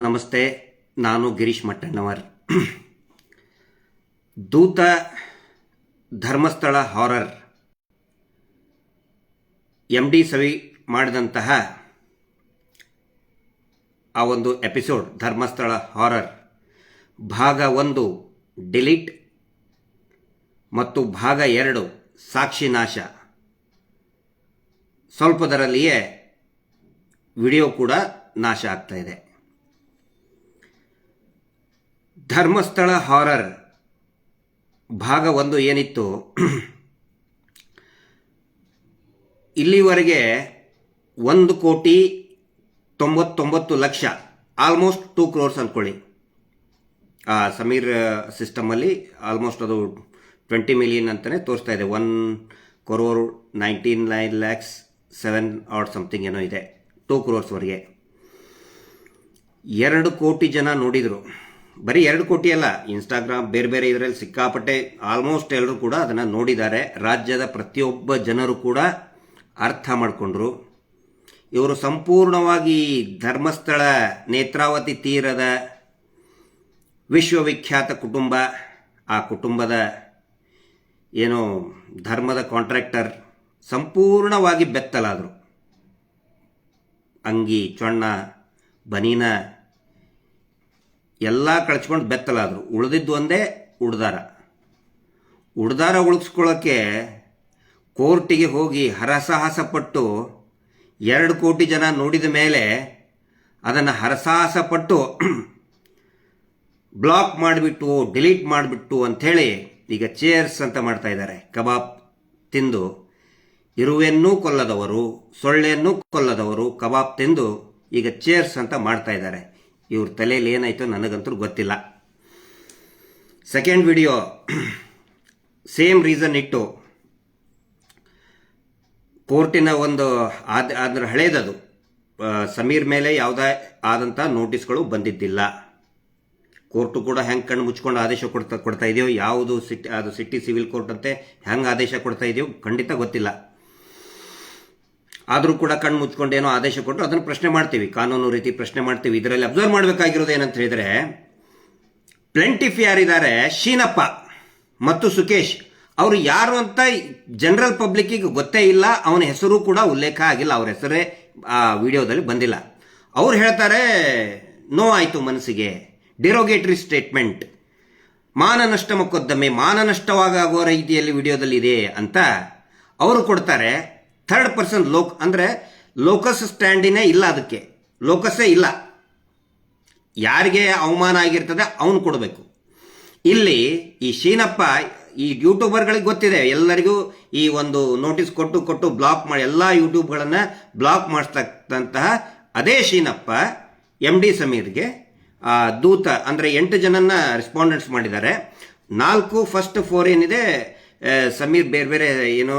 ನಮಸ್ತೆ, ನಾನು ಗಿರೀಶ್ ಮಟ್ಟಣ್ಣವರ್. ದೂತ Dharmasthala horror MD ಸವಿ ಮಾಡಿದಂತಹ ಆ ಒಂದು ಎಪಿಸೋಡ್ ಧರ್ಮಸ್ಥಳ ಹಾರರ್ ಭಾಗ 1 ಡಿಲೀಟ್ ಮತ್ತು ಭಾಗ 2 ಸಾಕ್ಷಿನಾಶ. ಸ್ವಲ್ಪದರಲ್ಲಿಯೇ ವಿಡಿಯೋ ಕೂಡ ನಾಶ ಆಗ್ತಾ ಇದೆ. ಧರ್ಮಸ್ಥಳ ಹಾರರ್ ಭಾಗ 1 ಏನಿತ್ತು, ಇಲ್ಲಿವರೆಗೆ 1,99,00,000 ಆಲ್ಮೋಸ್ಟ್ 2 crores ಅಂದ್ಕೊಳ್ಳಿ. ಸಮೀರ್ ಸಿಸ್ಟಮಲ್ಲಿ ಆಲ್ಮೋಸ್ಟ್ ಅದು 20 million ಅಂತಲೇ ತೋರಿಸ್ತಾ ಇದೆ. 1,19,09,07 ಆರ್ ಸಮಥಿಂಗ್ ಏನೋ ಇದೆ. 2 crores ವರೆಗೆ 2 ಕೋಟಿ ಜನ ನೋಡಿದರು. ಬರೀ 2 ಕೋಟಿ ಅಲ್ಲ, ಇನ್ಸ್ಟಾಗ್ರಾಮ್ ಬೇರೆ ಬೇರೆ ಇದರಲ್ಲಿ ಸಿಕ್ಕಾಪಟ್ಟೆ ಆಲ್ಮೋಸ್ಟ್ ಎಲ್ಲರೂ ಕೂಡ ಅದನ್ನು ನೋಡಿದ್ದಾರೆ. ರಾಜ್ಯದ ಪ್ರತಿಯೊಬ್ಬ ಜನರು ಕೂಡ ಅರ್ಥ ಮಾಡಿಕೊಂಡ್ರು. ಇವರು ಸಂಪೂರ್ಣವಾಗಿ ಧರ್ಮಸ್ಥಳ ನೇತ್ರಾವತಿ ತೀರದ ವಿಶ್ವವಿಖ್ಯಾತ ಕುಟುಂಬ, ಆ ಕುಟುಂಬದ ಏನೋ ಧರ್ಮದ ಕಾಂಟ್ರಾಕ್ಟರ್ ಸಂಪೂರ್ಣವಾಗಿ ಬೆತ್ತಲಾದರು. ಅಂಗಿ, ಚೊಣ್ಣ, ಬನೀನ ಎಲ್ಲ ಕಳ್ಚ್ಕೊಂಡು ಬೆತ್ತಲಾದರು. ಉಳಿದಿದ್ದು ಒಂದೇ ಉಡ್ದಾರ ಉಳಿಸ್ಕೊಳ್ಳೋಕ್ಕೆ ಕೋರ್ಟಿಗೆ ಹೋಗಿ ಹರಸಾಹಸಪಟ್ಟು 2 ಕೋಟಿ ಜನ ನೋಡಿದ ಮೇಲೆ ಅದನ್ನು ಹರಸಾಹಸಪಟ್ಟು ಬ್ಲಾಕ್ ಮಾಡಿಬಿಟ್ಟು ಡಿಲೀಟ್ ಮಾಡಿಬಿಟ್ಟು ಅಂಥೇಳಿ ಈಗ ಚೇರ್ಸ್ ಅಂತ ಮಾಡ್ತಾ ಇದ್ದಾರೆ. ಕಬಾಬ್ ತಿಂದು ಇರುವೆನ್ನೂ ಕೊಲ್ಲದವರು, ಸೊಳ್ಳೆಯನ್ನೂ ಕೊಲ್ಲದವರು ಕಬಾಬ್ ತಿಂದು ಈಗ ಚೇರ್ಸ್ ಅಂತ ಮಾಡ್ತಾ ಇದ್ದಾರೆ. ಇವ್ರ ತಲೆಯಲ್ಲಿ ಏನಾಯಿತು ನನಗಂತೂ ಗೊತ್ತಿಲ್ಲ. ಸೆಕೆಂಡ್ ವಿಡಿಯೋ ಸೇಮ್ ರೀಸನ್ ಇಟ್ಟು ಕೋರ್ಟಿನ ಒಂದು ಅದರ ಹಳೇದದು ಸಮೀರ್ ಮೇಲೆ ಯಾವುದೇ ಆದಂಥ ನೋಟಿಸ್ಗಳು ಬಂದಿದ್ದಿಲ್ಲ. ಕೋರ್ಟು ಕೂಡ ಹೆಂಗೆ ಕಣ್ಣು ಮುಚ್ಕೊಂಡು ಆದೇಶ ಕೊಡ್ತಾ ಇದೆಯೋ, ಯಾವುದು ಅದು ಸಿಟಿ ಸಿವಿಲ್ ಕೋರ್ಟ್ ಅಂತೆ ಹೆಂಗೆ ಆದೇಶ ಕೊಡ್ತಾ ಇದೆಯೋ ಖಂಡಿತ ಗೊತ್ತಿಲ್ಲ. ಆದರೂ ಕೂಡ ಕಣ್ಣು ಮುಚ್ಕೊಂಡು ಏನೋ ಆದೇಶ ಕೊಟ್ಟು ಅದನ್ನು ಪ್ರಶ್ನೆ ಮಾಡ್ತೀವಿ, ಕಾನೂನು ರೀತಿ ಪ್ರಶ್ನೆ ಮಾಡ್ತೀವಿ. ಇದರಲ್ಲಿ ಅಬ್ಸರ್ವ್ ಮಾಡಬೇಕಾಗಿರೋದು ಏನಂತ ಹೇಳಿದರೆ, ಪ್ಲೆಂಟಿಫ್ ಯಾರಿದ್ದಾರೆ, ಶೀನಪ್ಪ ಮತ್ತು ಸುಕೇಶ್, ಅವರು ಯಾರು ಅಂತ ಜನರಲ್ ಪಬ್ಲಿಕ್ಕಿಗೆ ಗೊತ್ತೇ ಇಲ್ಲ. ಅವನ ಹೆಸರು ಕೂಡ ಉಲ್ಲೇಖ ಆಗಿಲ್ಲ, ಅವ್ರ ಹೆಸರೇ ಆ ವಿಡಿಯೋದಲ್ಲಿ ಬಂದಿಲ್ಲ. ಅವ್ರು ಹೇಳ್ತಾರೆ ನೋವಾಯಿತು ಮನಸ್ಸಿಗೆ, ಡಿರೋಗೇಟರಿ ಸ್ಟೇಟ್ಮೆಂಟ್, ಮಾನನಷ್ಟ ಮೊಕದ್ದಮೆ, ಮಾನನಷ್ಟವಾಗುವ ರೀತಿಯಲ್ಲಿ ವಿಡಿಯೋದಲ್ಲಿ ಇದೆ ಅಂತ ಅವರು ಕೊಡ್ತಾರೆ. ಥರ್ಡ್ ಪರ್ಸನ್ ಅಂದರೆ ಲೋಕಸ್ ಸ್ಟ್ಯಾಂಡಿನೇ ಇಲ್ಲ, ಅದಕ್ಕೆ ಲೋಕಸ್ಸೇ ಇಲ್ಲ. ಯಾರಿಗೆ ಅವಮಾನ ಆಗಿರ್ತದೆ ಅವನು ಕೊಡಬೇಕು. ಇಲ್ಲಿ ಈ ಶೀನಪ್ಪ, ಈ ಯೂಟ್ಯೂಬರ್ಗಳಿಗೆ ಗೊತ್ತಿದೆ, ಎಲ್ಲರಿಗೂ ಈ ಒಂದು ನೋಟಿಸ್ ಕೊಟ್ಟು ಬ್ಲಾಕ್ ಮಾಡಿ ಎಲ್ಲ ಯೂಟ್ಯೂಬ್ಗಳನ್ನು ಬ್ಲಾಕ್ ಮಾಡಿಸ್ತಕ್ಕಂತಹ ಅದೇ ಶೀನಪ್ಪ MD ಸಮೀರ್ಗೆ ದೂತ ಅಂದರೆ 8 ಜನನ್ನ ರೆಸ್ಪಾಂಡೆಂಟ್ಸ್ ಮಾಡಿದ್ದಾರೆ. 4 ಫಸ್ಟ್ 4 ಏನಿದೆ ಸಮೀರ್ ಬೇರೆ ಬೇರೆ ಏನೋ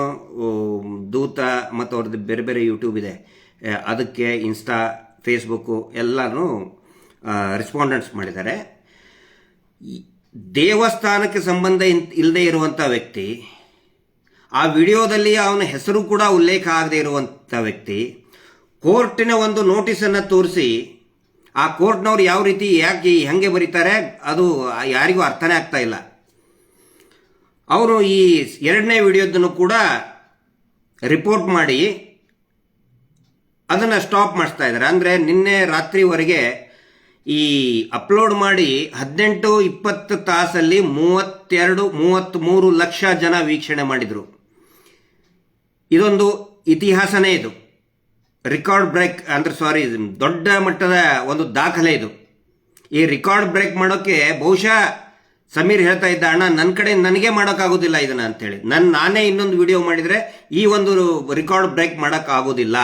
ದೂತ ಮತ್ತು ಅವ್ರದ್ದು ಬೇರೆ ಬೇರೆ ಯೂಟ್ಯೂಬ್ ಇದೆ, ಅದಕ್ಕೆ ಇನ್ಸ್ಟಾ, ಫೇಸ್ಬುಕ್ಕು ಎಲ್ಲನೂ ರೆಸ್ಪಾಂಡೆಂಟ್ಸ್ ಮಾಡಿದ್ದಾರೆ. ದೇವಸ್ಥಾನಕ್ಕೆ ಸಂಬಂಧ ಇಲ್ಲದೆ ಇರುವಂಥ ವ್ಯಕ್ತಿ, ಆ ವಿಡಿಯೋದಲ್ಲಿ ಅವನ ಹೆಸರು ಕೂಡ ಉಲ್ಲೇಖ ಆಗದೆ ಇರುವಂಥ ವ್ಯಕ್ತಿ, ಕೋರ್ಟಿನ ಒಂದು ನೋಟಿಸನ್ನು ತೋರಿಸಿ ಆ ಕೋರ್ಟ್ನವ್ರು ಯಾವ ರೀತಿ ಯಾಕೆ ಹೆಂಗೆ ಬರೀತಾರೆ ಅದು ಯಾರಿಗೂ ಅರ್ಥನೇ ಆಗ್ತಾ ಇಲ್ಲ. ಅವರು ಈ 2ನೇ ವಿಡಿಯೋದನ್ನು ಕೂಡ ರಿಪೋರ್ಟ್ ಮಾಡಿ ಅದನ್ನು ಸ್ಟಾಪ್ ಮಾಡಿಸ್ತಾ ಇದ್ದಾರೆ. ಅಂದರೆ ನಿನ್ನೆ ರಾತ್ರಿವರೆಗೆ ಈ ಅಪ್ಲೋಡ್ ಮಾಡಿ 18-20 ತಾಸಲ್ಲಿ 32-33 ಲಕ್ಷ ಜನ ವೀಕ್ಷಣೆ ಮಾಡಿದರು. ಇದೊಂದು ಇತಿಹಾಸನೇ, ಇದು ರೆಕಾರ್ಡ್ ಬ್ರೇಕ್ ದೊಡ್ಡ ಮಟ್ಟದ ಒಂದು ದಾಖಲೆ ಇದು. ಈ ರೆಕಾರ್ಡ್ ಬ್ರೇಕ್ ಮಾಡೋಕ್ಕೆ ಬಹುಶಃ ಸಮೀರ್ ಹೇಳ್ತಾ ಇದ್ದ, ಅಣ್ಣ ನನ್ನ ಕಡೆ ನನಗೆ ಮಾಡೋಕ್ಕಾಗೋದಿಲ್ಲ ಇದನ್ನ ಅಂತೇಳಿ, ನಾನೇ ಇನ್ನೊಂದು ವಿಡಿಯೋ ಮಾಡಿದರೆ ಈ ಒಂದು ರೆಕಾರ್ಡ್ ಬ್ರೇಕ್ ಮಾಡೋಕ್ಕಾಗೋದಿಲ್ಲ,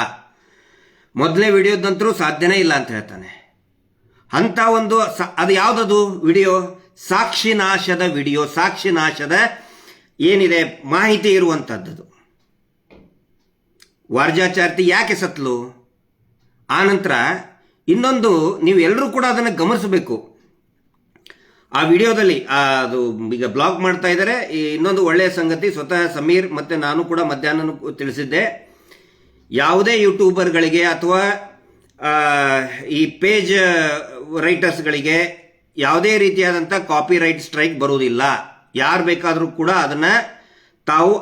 ಮೊದಲನೇ ವಿಡಿಯೋದಂತರೂ ಸಾಧ್ಯನೇ ಇಲ್ಲ ಅಂತ ಹೇಳ್ತಾನೆ. ಅಂತ ಒಂದು ಅದು ಯಾವುದದು ವಿಡಿಯೋ, ಸಾಕ್ಷಿನಾಶದ ವಿಡಿಯೋ, ಸಾಕ್ಷಿನಾಶದ ಏನಿದೆ ಮಾಹಿತಿ ಇರುವಂಥದ್ದು. ವಾರ್ಜಾಚಾರ್ತಿ ಯಾಕೆ ಸತ್ಲು, ಆನಂತರ ಇನ್ನೊಂದು ನೀವು ಎಲ್ಲರೂ ಕೂಡ ಅದನ್ನು ಗಮನಿಸಬೇಕು. ಆ ವಿಡಿಯೋದಲ್ಲಿ ಅದು ಈಗ ಬ್ಲಾಗ್ ಮಾಡ್ತಾ ಇದ್ದಾರೆ. ಇನ್ನೊಂದು ಒಳ್ಳೆಯ ಸಂಗತಿ, ಸ್ವತಃ ಸಮೀರ್ ಮತ್ತು ನಾನು ಕೂಡ ಮಧ್ಯಾಹ್ನ ತಿಳಿಸಿದ್ದೆ, ಯಾವುದೇ ಯೂಟ್ಯೂಬರ್ಗಳಿಗೆ ಅಥವಾ ಈ ಪೇಜ್ ರೈಟರ್ಸ್ಗಳಿಗೆ ಯಾವುದೇ ರೀತಿಯಾದಂಥ ಕಾಪಿ ರೈಟ್ ಸ್ಟ್ರೈಕ್ ಬರುವುದಿಲ್ಲ. ಯಾರು ಬೇಕಾದರೂ ಕೂಡ ಅದನ್ನು ತಾವು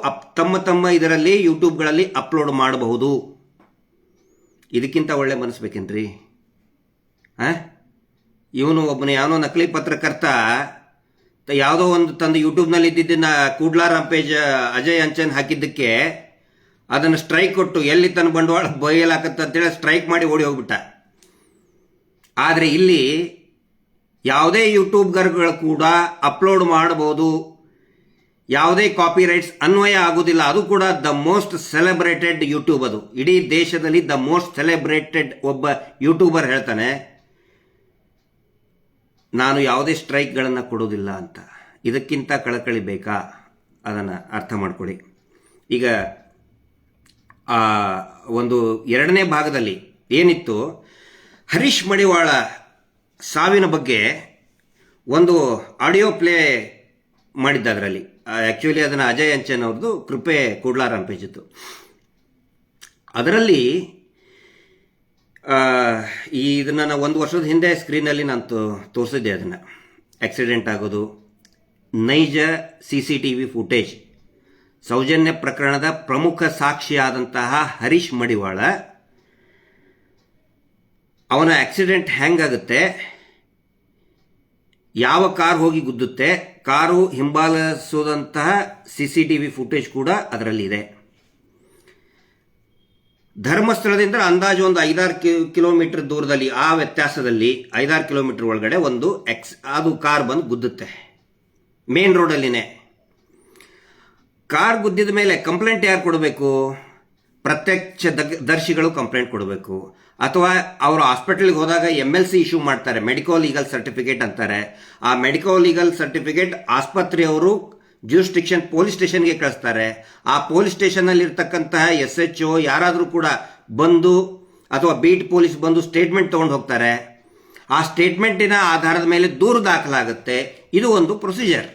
ತಮ್ಮ ಇದರಲ್ಲಿ ಯೂಟ್ಯೂಬ್ಗಳಲ್ಲಿ ಅಪ್ಲೋಡ್ ಮಾಡಬಹುದು. ಇದಕ್ಕಿಂತ ಒಳ್ಳೆ ಮನಸ್ಸು ಬೇಕೇನ್ರಿ? ಇವನು ಒಬ್ಬನ ಯಾವನೋ ನಕಲಿ ಪತ್ರಕರ್ತ ಯಾವುದೋ ಒಂದು ತಂದು ಯೂಟ್ಯೂಬ್ನಲ್ಲಿ ಇದ್ದಿದ್ದನ್ನ ಕೂಡ್ಲಾ ರಾಂಪೇಜ್ ಅಜಯ್ ಅಂಚನ್ ಹಾಕಿದ್ದಕ್ಕೆ ಅದನ್ನು ಸ್ಟ್ರೈಕ್ ಕೊಟ್ಟು ಎಲ್ಲಿ ತನ್ನ ಬಂಡವಾಳ ಬಯಲಾಕತ್ತಂತೇಳಿ ಸ್ಟ್ರೈಕ್ ಮಾಡಿ ಓಡಿ ಹೋಗ್ಬಿಟ್ಟ. ಆದರೆ ಇಲ್ಲಿ ಯಾವುದೇ ಯೂಟ್ಯೂಬ್ಗರ್ಗಳು ಕೂಡ ಅಪ್ಲೋಡ್ ಮಾಡಬಹುದು, ಯಾವುದೇ ಕಾಪಿ ರೈಟ್ಸ್ ಅನ್ವಯ ಆಗುವುದಿಲ್ಲ. ಅದು ಕೂಡ ದ ಮೋಸ್ಟ್ ಸೆಲೆಬ್ರೇಟೆಡ್ ಯೂಟ್ಯೂಬ್, ಅದು ಇಡೀ ದೇಶದಲ್ಲಿ ದ ಮೋಸ್ಟ್ ಸೆಲೆಬ್ರೇಟೆಡ್ ಒಬ್ಬ ಯೂಟ್ಯೂಬರ್ ಹೇಳ್ತಾನೆ, ನಾನು ಯಾವುದೇ ಸ್ಟ್ರೈಕ್ಗಳನ್ನು ಕೊಡೋದಿಲ್ಲ ಅಂತ. ಇದಕ್ಕಿಂತ ಕಳಕಳಿ ಬೇಕಾ? ಅದನ್ನು ಅರ್ಥ ಮಾಡ್ಕೊಳ್ಳಿ. ಈಗ ಒಂದು ಎರಡನೇ ಭಾಗದಲ್ಲಿ ಏನಿತ್ತು, ಹರೀಶ್ ಮಡಿವಾಳ ಸಾವಿನ ಬಗ್ಗೆ ಒಂದು ಆಡಿಯೋ ಪ್ಲೇ ಮಾಡಿದ್ದ. ಅದರಲ್ಲಿ ಆ್ಯಕ್ಚುಲಿ ಅದನ್ನು ಅಜಯ್ ಅಂಚನ್ ಅವ್ರದ್ದು ಕೃಪೆ ಕೂಡ್ಲಾ ರಾಂಪೇಜ್ ಇತ್ತು. ಅದರಲ್ಲಿ ಇದನ್ನು ನಾನು 1 ವರ್ಷದ ಹಿಂದೆ ಸ್ಕ್ರೀನಲ್ಲಿ ನಾನು ತೋರಿಸಿದ್ದೆ. ಅದನ್ನು ಆಕ್ಸಿಡೆಂಟ್ ಆಗೋದು, ನೈಜ CCTV ಫುಟೇಜ್, ಸೌಜನ್ಯ ಪ್ರಕರಣದ ಪ್ರಮುಖ ಸಾಕ್ಷಿಯಾದಂತಹ ಹರೀಶ್ ಮಡಿವಾಳ ಅವನ ಆಕ್ಸಿಡೆಂಟ್ ಹೆಂಗಾಗುತ್ತೆ, ಯಾವ ಕಾರ್ ಹೋಗಿ ಗುದ್ದುತ್ತೆ, ಕಾರು ಹಿಂಬಾಲಿಸೋದಂತಹ CCTV ಫುಟೇಜ್ ಕೂಡ ಅದರಲ್ಲಿ ಇದೆ. ಧರ್ಮಸ್ಥಳದಿಂದ ಅಂದಾಜು ಒಂದು 5-6 ಕಿಲೋಮೀಟರ್ ದೂರದಲ್ಲಿ, ಆ ವ್ಯತ್ಯಾಸದಲ್ಲಿ 5-6 ಕಿಲೋಮೀಟರ್ ಒಳಗಡೆ ಒಂದು ಅದು ಕಾರ್ ಬಂದು ಗುದ್ದುತ್ತೆ ಮೇನ್ ರೋಡಲ್ಲಿನೇ. ಕಾರ್ ಗುದ್ದಿದ ಮೇಲೆ ಕಂಪ್ಲೇಂಟ್ ಯಾರು ಕೊಡಬೇಕು? ಪ್ರತ್ಯಕ್ಷ ದರ್ಶಿಗಳು ಕಂಪ್ಲೇಂಟ್ ಕೊಡಬೇಕು. ಅಥವಾ ಅವರು ಹಾಸ್ಪಿಟಲ್ಗೆ ಹೋದಾಗ MLC ಇಶ್ಯೂ ಮಾಡ್ತಾರೆ, ಮೆಡಿಕಲ್ ಲೀಗಲ್ ಸರ್ಟಿಫಿಕೇಟ್ ಅಂತಾರೆ. ಆ ಮೆಡಿಕಲ್ ಲೀಗಲ್ ಸರ್ಟಿಫಿಕೇಟ್ ಆಸ್ಪತ್ರೆಯವರು ಜ್ಯೂರಿಸ್ಡಿಕ್ಷನ್ ಪೊಲೀಸ್ ಸ್ಟೇಷನ್ಗೆ ಕಳಿಸ್ತಾರೆ. ಆ ಪೊಲೀಸ್ ಸ್ಟೇಷನ್ನಲ್ಲಿ ಇರ್ತಕ್ಕಂತಹ SHO ಯಾರಾದರೂ ಕೂಡ ಬಂದು ಅಥವಾ ಬೀಟ್ ಪೊಲೀಸ್ ಬಂದು ಸ್ಟೇಟ್ಮೆಂಟ್ ತೊಗೊಂಡು ಹೋಗ್ತಾರೆ. ಆ ಸ್ಟೇಟ್ಮೆಂಟಿನ ಆಧಾರದ ಮೇಲೆ ದೂರು ದಾಖಲಾಗುತ್ತೆ. ಇದು ಒಂದು ಪ್ರೊಸೀಜರ್.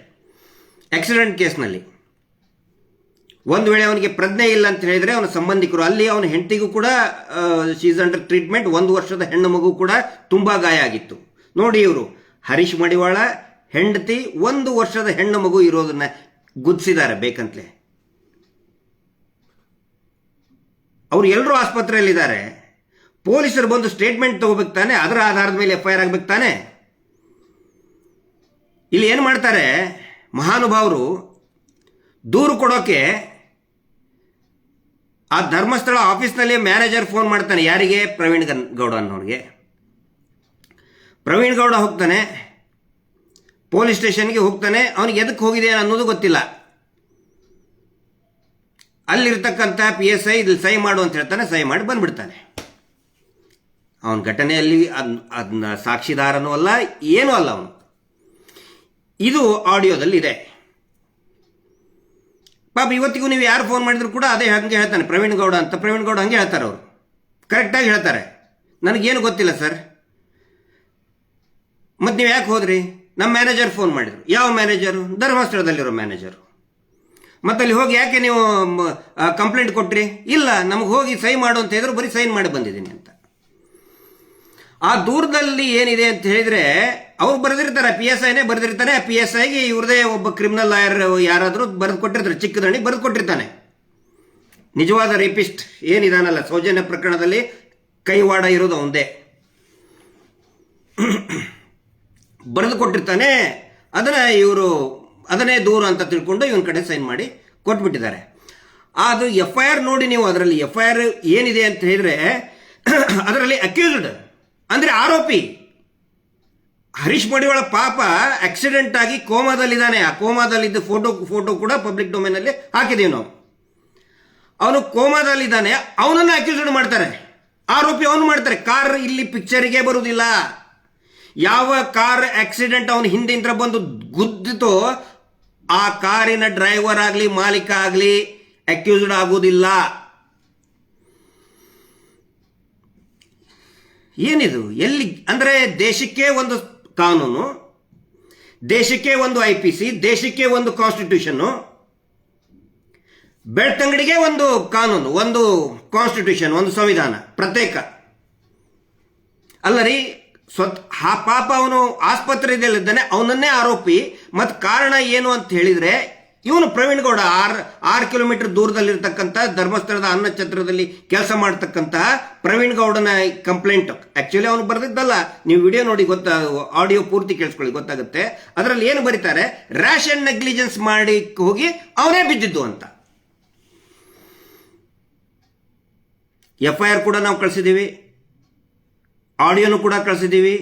ಆಕ್ಸಿಡೆಂಟ್ ಕೇಸ್ನಲ್ಲಿ ಒಂದು ವೇಳೆ ಅವನಿಗೆ ಪ್ರಜ್ಞೆ ಇಲ್ಲ ಅಂತ ಹೇಳಿದ್ರೆ ಅವನ ಸಂಬಂಧಿಕರು, ಅಲ್ಲಿ ಅವನ ಹೆಂಡತಿಗೂ ಕೂಡ ಶೀಸ್ ಅಂಡರ್ ಟ್ರೀಟ್ಮೆಂಟ್, 1 ವರ್ಷದ ಹೆಣ್ಣು ಮಗು ಕೂಡ ತುಂಬಾ ಗಾಯ ಆಗಿತ್ತು. ನೋಡಿ, ಇವರು ಹರೀಶ್ ಮಡಿವಾಳ ಹೆಂಡತಿ 1 ವರ್ಷದ ಹೆಣ್ಣು ಮಗು ಇರೋದನ್ನ ಗುದ್ದಿಸಿದ್ದಾರೆ ಬೇಕಂತಲೇ. ಅವರು ಎಲ್ಲರೂ ಆಸ್ಪತ್ರೆಯಲ್ಲಿದ್ದಾರೆ. ಪೊಲೀಸರು ಬಂದು ಸ್ಟೇಟ್ಮೆಂಟ್ ತಗೋಬೇಕು ತಾನೆ, ಅದರ ಆಧಾರದ ಮೇಲೆ FIR ಆಗ್ಬೇಕು ತಾನೆ. ಇಲ್ಲಿ ಏನು ಮಾಡ್ತಾರೆ ಮಹಾನುಭಾವರು, ದೂರು ಕೊಡೋಕೆ ಆ ಧರ್ಮಸ್ಥಳ ಆಫೀಸ್ನಲ್ಲಿ ಮ್ಯಾನೇಜರ್ ಫೋನ್ ಮಾಡ್ತಾನೆ. ಯಾರಿಗೆ? ಪ್ರವೀಣ್ ಗೌಡ ಅನ್ನೋರಿಗೆ. ಪ್ರವೀಣ್ ಗೌಡ ಹೋಗ್ತಾನೆ ಪೊಲೀಸ್ ಸ್ಟೇಷನ್ಗೆ, ಹೋಗ್ತಾನೆ. ಅವನಿಗೆ ಎದಕ್ಕೆ ಹೋಗಿದೆ ಅನ್ನೋದು ಗೊತ್ತಿಲ್ಲ. ಅಲ್ಲಿರ್ತಕ್ಕಂಥ PSI ಇಲ್ಲಿ ಸಹಿ ಮಾಡು ಅಂತ ಹೇಳ್ತಾನೆ, ಸಹಿ ಮಾಡಿ ಬಂದ್ಬಿಡ್ತಾನೆ. ಅವನ ಘಟನೆಯಲ್ಲಿ ಅದನ್ನ ಸಾಕ್ಷಿದಾರನೂ ಅಲ್ಲ, ಏನೂ ಅಲ್ಲ ಅವನು. ಇದು ಆಡಿಯೋದಲ್ಲಿ ಇದೆ. ಪಾಪ ಇವತ್ತಿಗೂ ನೀವು ಯಾರು ಫೋನ್ ಮಾಡಿದ್ರು ಕೂಡ ಅದೇ ಹಂಗೆ ಹೇಳ್ತಾನೆ, ಪ್ರವೀಣ್ ಗೌಡ ಅಂತ. ಪ್ರವೀಣ್ ಗೌಡ ಹಂಗೆ ಹೇಳ್ತಾರೆ, ಅವರು ಕರೆಕ್ಟಾಗಿ ಹೇಳ್ತಾರೆ. ನನಗೇನು ಗೊತ್ತಿಲ್ಲ ಸರ್. ಮತ್ತು ನೀವು ಯಾಕೆ ಹೋದ್ರಿ? ನಮ್ಮ ಮ್ಯಾನೇಜರ್ ಫೋನ್ ಮಾಡಿದ್ರು. ಯಾವ ಮ್ಯಾನೇಜರು? ಧರ್ಮಸ್ಥಳದಲ್ಲಿರೋ ಮ್ಯಾನೇಜರು. ಮತ್ತೆ ಅಲ್ಲಿ ಹೋಗಿ ಯಾಕೆ ನೀವು ಕಂಪ್ಲೇಂಟ್ ಕೊಟ್ರಿ? ಇಲ್ಲ, ನಮಗೆ ಹೋಗಿ ಸಹಿ ಮಾಡು ಅಂತ ಹೇಳಿದ್ರು, ಬರೀ ಸೈನ್ ಮಾಡಿ ಬಂದಿದ್ದೀನಿ ಅಂತ. ಆ ದೂರದಲ್ಲಿ ಏನಿದೆ ಅಂತ ಹೇಳಿದ್ರೆ ಅವ್ರು ಬರೆದಿರ್ತಾರೆ, PSIನೇ ಬರೆದಿರ್ತಾನೆ. PSIಗೆ ಇವ್ರದೇ ಒಬ್ಬ ಕ್ರಿಮಿನಲ್ ಲಾಯರ್ ಯಾರಾದರೂ ಬರೆದು ಕೊಟ್ಟಿರ್ತಾರೆ, ಚಿಕ್ಕದಣಿ ಬರೆದು ಕೊಟ್ಟಿರ್ತಾನೆ. ನಿಜವಾದ ರೇಪಿಸ್ಟ್ ಏನಿದಾನಲ್ಲ, ಸೌಜನ್ಯ ಪ್ರಕರಣದಲ್ಲಿ ಕೈವಾಡ ಇರೋದು ಅವಂದೇ, ಬರೆದು ಕೊಟ್ಟಿರ್ತಾನೆ. ಅದನ್ನೇ ದೂರ ಅಂತ ತಿಳ್ಕೊಂಡು ಇವನ್ ಕಡೆ ಸೈನ್ ಮಾಡಿ ಕೊಟ್ಬಿಟ್ಟಿದ್ದಾರೆ. ಅದು FIR ನೋಡಿ ನೀವು. ಅದರಲ್ಲಿ FIR ಏನಿದೆ ಅಂತ ಹೇಳಿದ್ರೆ, ಅದರಲ್ಲಿ ಅಕ್ಯೂಸ್ಡ್ ಅಂದ್ರೆ ಆರೋಪಿ ಹರೀಶ್ ಮಡಿವಾಳ ಪಾಪ ಆಕ್ಸಿಡೆಂಟ್ ಆಗಿ ಕೋಮಾದಲ್ಲಿದ್ದಾನೆ. ಆ ಕೋಮಾದಲ್ಲಿದ್ದ ಫೋಟೋ ಕೂಡ ಪಬ್ಲಿಕ್ ಡೊಮೇನ್ ಅಲ್ಲಿ ಹಾಕಿದೀವಿ ನಾವು. ಅವನು ಕೋಮಾದಲ್ಲಿದ್ದಾನೆ, ಅವನನ್ನು ಅಕ್ಯೂಸ್ಡ್ ಮಾಡ್ತಾರೆ, ಆರೋಪಿ ಅವನು ಮಾಡ್ತಾರೆ. ಕಾರ್ ಇಲ್ಲಿ ಪಿಕ್ಚರ್ಗೆ ಬರುವುದಿಲ್ಲ. ಯಾವ ಕಾರ್ ಆಕ್ಸಿಡೆಂಟ್ ಅವನ ಹಿಂದಿಂದ ಬಂದು ಗುದ್ದಿತೋ ಆ ಕಾರಿನ ಡ್ರೈವರ್ ಆಗಲಿ ಮಾಲೀಕ ಆಗಲಿ ಅಕ್ಯೂಸ್ಡ್ ಆಗುವುದಿಲ್ಲ. ಏನಿದು? ಎಲ್ಲಿ ಅಂದ್ರೆ ದೇಶಕ್ಕೆ ಒಂದು ಕಾನೂನು, ದೇಶಕ್ಕೆ ಒಂದು IPC, ದೇಶಕ್ಕೆ ಒಂದು ಕಾನ್ಸ್ಟಿಟ್ಯೂಷನ್, ಬೆಳ್ತಂಗಡಿಗೆ ಒಂದು ಕಾನೂನು, ಒಂದು ಕಾನ್ಸ್ಟಿಟ್ಯೂಷನ್, ಒಂದು ಸಂವಿಧಾನ ಪ್ರತ್ಯೇಕ ಅಲ್ಲ ರೀ. ಪಾಪ ಅವನು ಆಸ್ಪತ್ರೆಯಲ್ಲಿದ್ದಾನೆ, ಅವನನ್ನೇ ಆರೋಪಿ. ಮತ್ತು ಕಾರಣ ಏನು ಅಂತ ಹೇಳಿದ್ರೆ ಇವನು ಪ್ರವೀಣ್ ಗೌಡ 6 ಕಿಲೋಮೀಟರ್ ದೂರದಲ್ಲಿರ್ತಕ್ಕಂಥ ಧರ್ಮಸ್ಥಳದ ಅನ್ನಛತ್ರದಲ್ಲಿ ಕೆಲಸ ಮಾಡ್ತಕ್ಕಂತಹ ಪ್ರವೀಣ್ ಗೌಡನ ಕಂಪ್ಲೇಂಟ್. ಆಕ್ಚುಲಿ ಅವನು ಬರೆದಿದ್ದಲ್ಲ, ನೀವು ವಿಡಿಯೋ ನೋಡಿ ಆಡಿಯೋ ಪೂರ್ತಿ ಕೇಳಿಸ್ಕೊಳ್ಳಿ, ಗೊತ್ತಾಗುತ್ತೆ. ಅದರಲ್ಲಿ ಏನು ಬರೀತಾರೆ, ರ್ಯಾಶ್ ಅಂಡ್ ನೆಗ್ಲಿಜೆನ್ಸ್ ಮಾಡಿ ಹೋಗಿ ಅವನೇ ಬಿದ್ದಿದ್ದು ಅಂತ. FIR ಕೂಡ ನಾವು ಕಳಿಸಿದ್ದೀವಿ, ಆಡಿಯೋನು ಕೂಡ ಕಳಿಸಿದ್ದೀವಿ,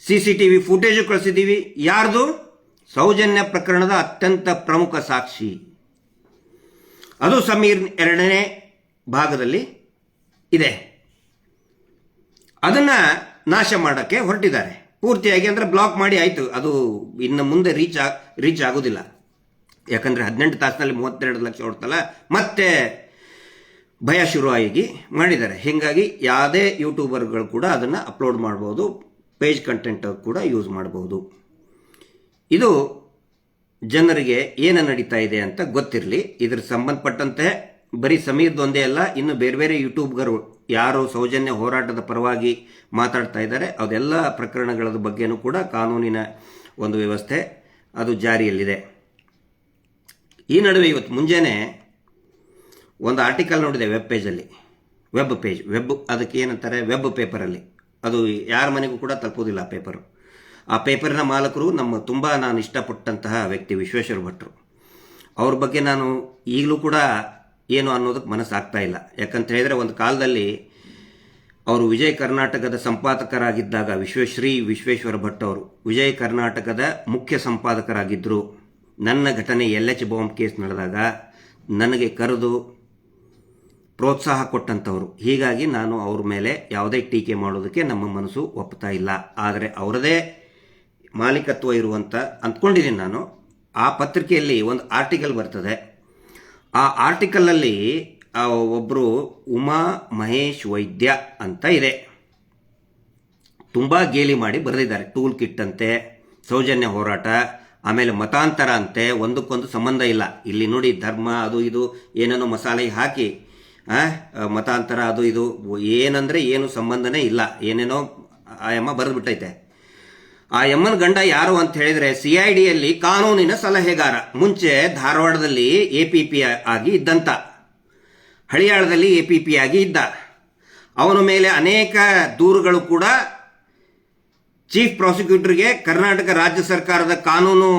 CCTV ಫುಟೇಜು ಕಳಿಸಿದ್ದೀವಿ. ಯಾರ್ದು? ಸೌಜನ್ಯ ಪ್ರಕರಣದ ಅತ್ಯಂತ ಪ್ರಮುಖ ಸಾಕ್ಷಿ, ಅದು ಸಮೀರ್ 2ನೇ ಭಾಗದಲ್ಲಿ ಇದೆ. ಅದನ್ನ ನಾಶ ಮಾಡೋಕ್ಕೆ ಹೊರಟಿದ್ದಾರೆ ಪೂರ್ತಿಯಾಗಿ. ಅಂದರೆ ಬ್ಲಾಕ್ ಮಾಡಿ ಆಯಿತು, ಅದು ಇನ್ನು ಮುಂದೆ ರೀಚ್ ಆಗೋದಿಲ್ಲ. ಯಾಕಂದರೆ 18 ತಾಸಿನಲ್ಲಿ 32 ಲಕ್ಷ ಹೊಡ್ತಲ್ಲ, ಮತ್ತೆ ಭಯ ಶುರುವಾಗಿ ಮಾಡಿದ್ದಾರೆ. ಹೀಗಾಗಿ ಯಾವುದೇ ಯೂಟ್ಯೂಬರ್ಗಳು ಕೂಡ ಅದನ್ನು ಅಪ್ಲೋಡ್ ಮಾಡ್ಬೋದು, ಪೇಜ್ ಕಂಟೆಂಟ್ ಕೂಡ ಯೂಸ್ ಮಾಡಬಹುದು. ಇದು ಜನರಿಗೆ ಏನು ನಡೀತಾ ಇದೆ ಅಂತ ಗೊತ್ತಿರಲಿ. ಇದ್ರ ಸಂಬಂಧಪಟ್ಟಂತೆ ಬರೀ ಸಮೀರ್ದೊಂದೇ ಅಲ್ಲ, ಇನ್ನು ಬೇರೆ ಬೇರೆ ಯೂಟ್ಯೂಬ್ಗರು ಯಾರು ಸೌಜನ್ಯ ಹೋರಾಟದ ಪರವಾಗಿ ಮಾತಾಡ್ತಾ ಇದ್ದಾರೆ ಅದೆಲ್ಲ ಪ್ರಕರಣಗಳ ಬಗ್ಗೆನೂ ಕೂಡ ಕಾನೂನಿನ ಒಂದು ವ್ಯವಸ್ಥೆ ಅದು ಜಾರಿಯಲ್ಲಿದೆ. ಈ ನಡುವೆ ಇವತ್ತು ಮುಂಜಾನೆ ಒಂದು ಆರ್ಟಿಕಲ್ ನೋಡಿದೆ ವೆಬ್ ಅದಕ್ಕೆ ಏನಂತಾರೆ, ವೆಬ್ ಪೇಪರಲ್ಲಿ. ಅದು ಯಾರ ಮನೆಗೂ ಕೂಡ ತಲುಪೋದಿಲ್ಲ ಆ ಪೇಪರು. ಆ ಪೇಪರಿನ ಮಾಲಕರು ನಾನು ಇಷ್ಟಪಟ್ಟಂತಹ ವ್ಯಕ್ತಿ ವಿಶ್ವೇಶ್ವರ ಭಟ್ರು. ಅವ್ರ ಬಗ್ಗೆ ನಾನು ಈಗಲೂ ಕೂಡ ಏನು ಅನ್ನೋದಕ್ಕೆ ಮನಸ್ಸಾಗ್ತಾ ಇಲ್ಲ. ಯಾಕಂತ ಹೇಳಿದರೆ ಒಂದು ಕಾಲದಲ್ಲಿ ಅವರು ವಿಜಯ ಕರ್ನಾಟಕದ ಸಂಪಾದಕರಾಗಿದ್ದಾಗ ವಿಶ್ವೇಶ್ವರ ಭಟ್ ಅವರು ವಿಜಯ ಕರ್ನಾಟಕದ ಮುಖ್ಯ ಸಂಪಾದಕರಾಗಿದ್ದರು. ನನ್ನ ಘಟನೆ LH ಬಾಂಬ್ ಕೇಸ್ ನಡೆದಾಗ ನನಗೆ ಕರೆದು ಪ್ರೋತ್ಸಾಹ ಕೊಟ್ಟಂಥವ್ರು. ಹೀಗಾಗಿ ನಾನು ಅವ್ರ ಮೇಲೆ ಯಾವುದೇ ಟೀಕೆ ಮಾಡೋದಕ್ಕೆ ನಮ್ಮ ಮನಸ್ಸು ಒಪ್ತಾ ಇಲ್ಲ. ಆದರೆ ಅವರದೇ ಮಾಲೀಕತ್ವ ಇರುವಂತ ಅಂದ್ಕೊಂಡಿದ್ದೀನಿ ನಾನು. ಆ ಪತ್ರಿಕೆಯಲ್ಲಿ ಒಂದು ಆರ್ಟಿಕಲ್ ಬರ್ತದೆ. ಆ ಆರ್ಟಿಕಲಲ್ಲಿ ಒಬ್ಬರು ಉಮಾ ಮಹೇಶ್ ವೈದ್ಯ ಅಂತ ಇದೆ, ತುಂಬ ಗೇಲಿ ಮಾಡಿ ಬರೆದಿದ್ದಾರೆ. ಟೂಲ್ ಕಿಟ್ ಅಂತೆ, ಸೌಜನ್ಯ ಹೋರಾಟ, ಆಮೇಲೆ ಮತಾಂತರ ಅಂತೆ, ಒಂದಕ್ಕೊಂದು ಸಂಬಂಧ ಇಲ್ಲ. ಇಲ್ಲಿ ನೋಡಿ, ಧರ್ಮ ಅದು ಇದು ಏನೇನೋ ಮಸಾಲೆಗೆ ಹಾಕಿ ಮತಾಂತರ ಅದು ಇದು ಏನಂದ್ರೆ ಏನು ಸಂಬಂಧನೇ ಇಲ್ಲ, ಏನೇನೋ ಆ ಯಮ್ಮ ಬರೆದ್ಬಿಟ್ಟೈತೆ. ಆ ಯಮ್ಮನ ಗಂಡ ಯಾರು ಅಂತ ಹೇಳಿದ್ರೆ CIDಯಲ್ಲಿ ಕಾನೂನಿನ ಸಲಹೆಗಾರ. ಮುಂಚೆ ಧಾರವಾಡದಲ್ಲಿ APP ಆಗಿ ಇದ್ದಂತ, ಹಳಿಯಾಳದಲ್ಲಿ APP ಆಗಿ ಇದ್ದ. ಅವನ ಮೇಲೆ ಅನೇಕ ದೂರುಗಳು ಕೂಡ ಚೀಫ್ ಪ್ರಾಸಿಕ್ಯೂಟರ್ಗೆ, ಕರ್ನಾಟಕ ರಾಜ್ಯ ಸರ್ಕಾರದ ಕಾನೂನು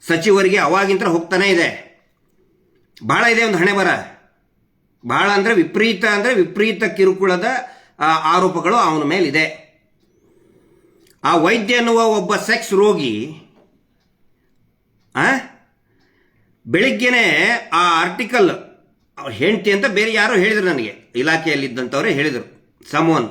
ಸಚಿವರಿಗೆ ಅವಾಗಿಂತ ಹೋಗ್ತಾನೆ ಇದೆ. ಬಹಳ ಇದೆ ಒಂದು ಹಣೆ ಬರ. ಬಹಳ ಅಂದ್ರೆ ವಿಪರೀತ ಕಿರುಕುಳದ ಆರೋಪಗಳು ಅವನ ಮೇಲಿದೆ. ಆ ವೈದ್ಯ ಎನ್ನುವ ಒಬ್ಬ ಸೆಕ್ಸ್ ರೋಗಿ ಬೆಳಿಗ್ಗೆನೆ ಆ ಆರ್ಟಿಕಲ್ ಹೆಂಡತಿ ಅಂತ ಬೇರೆ ಯಾರೋ ಹೇಳಿದ್ರು ನನಗೆ, ಇಲಾಖೆಯಲ್ಲಿದ್ದಂಥವರೇ ಹೇಳಿದರು, ಸಮೋನ್.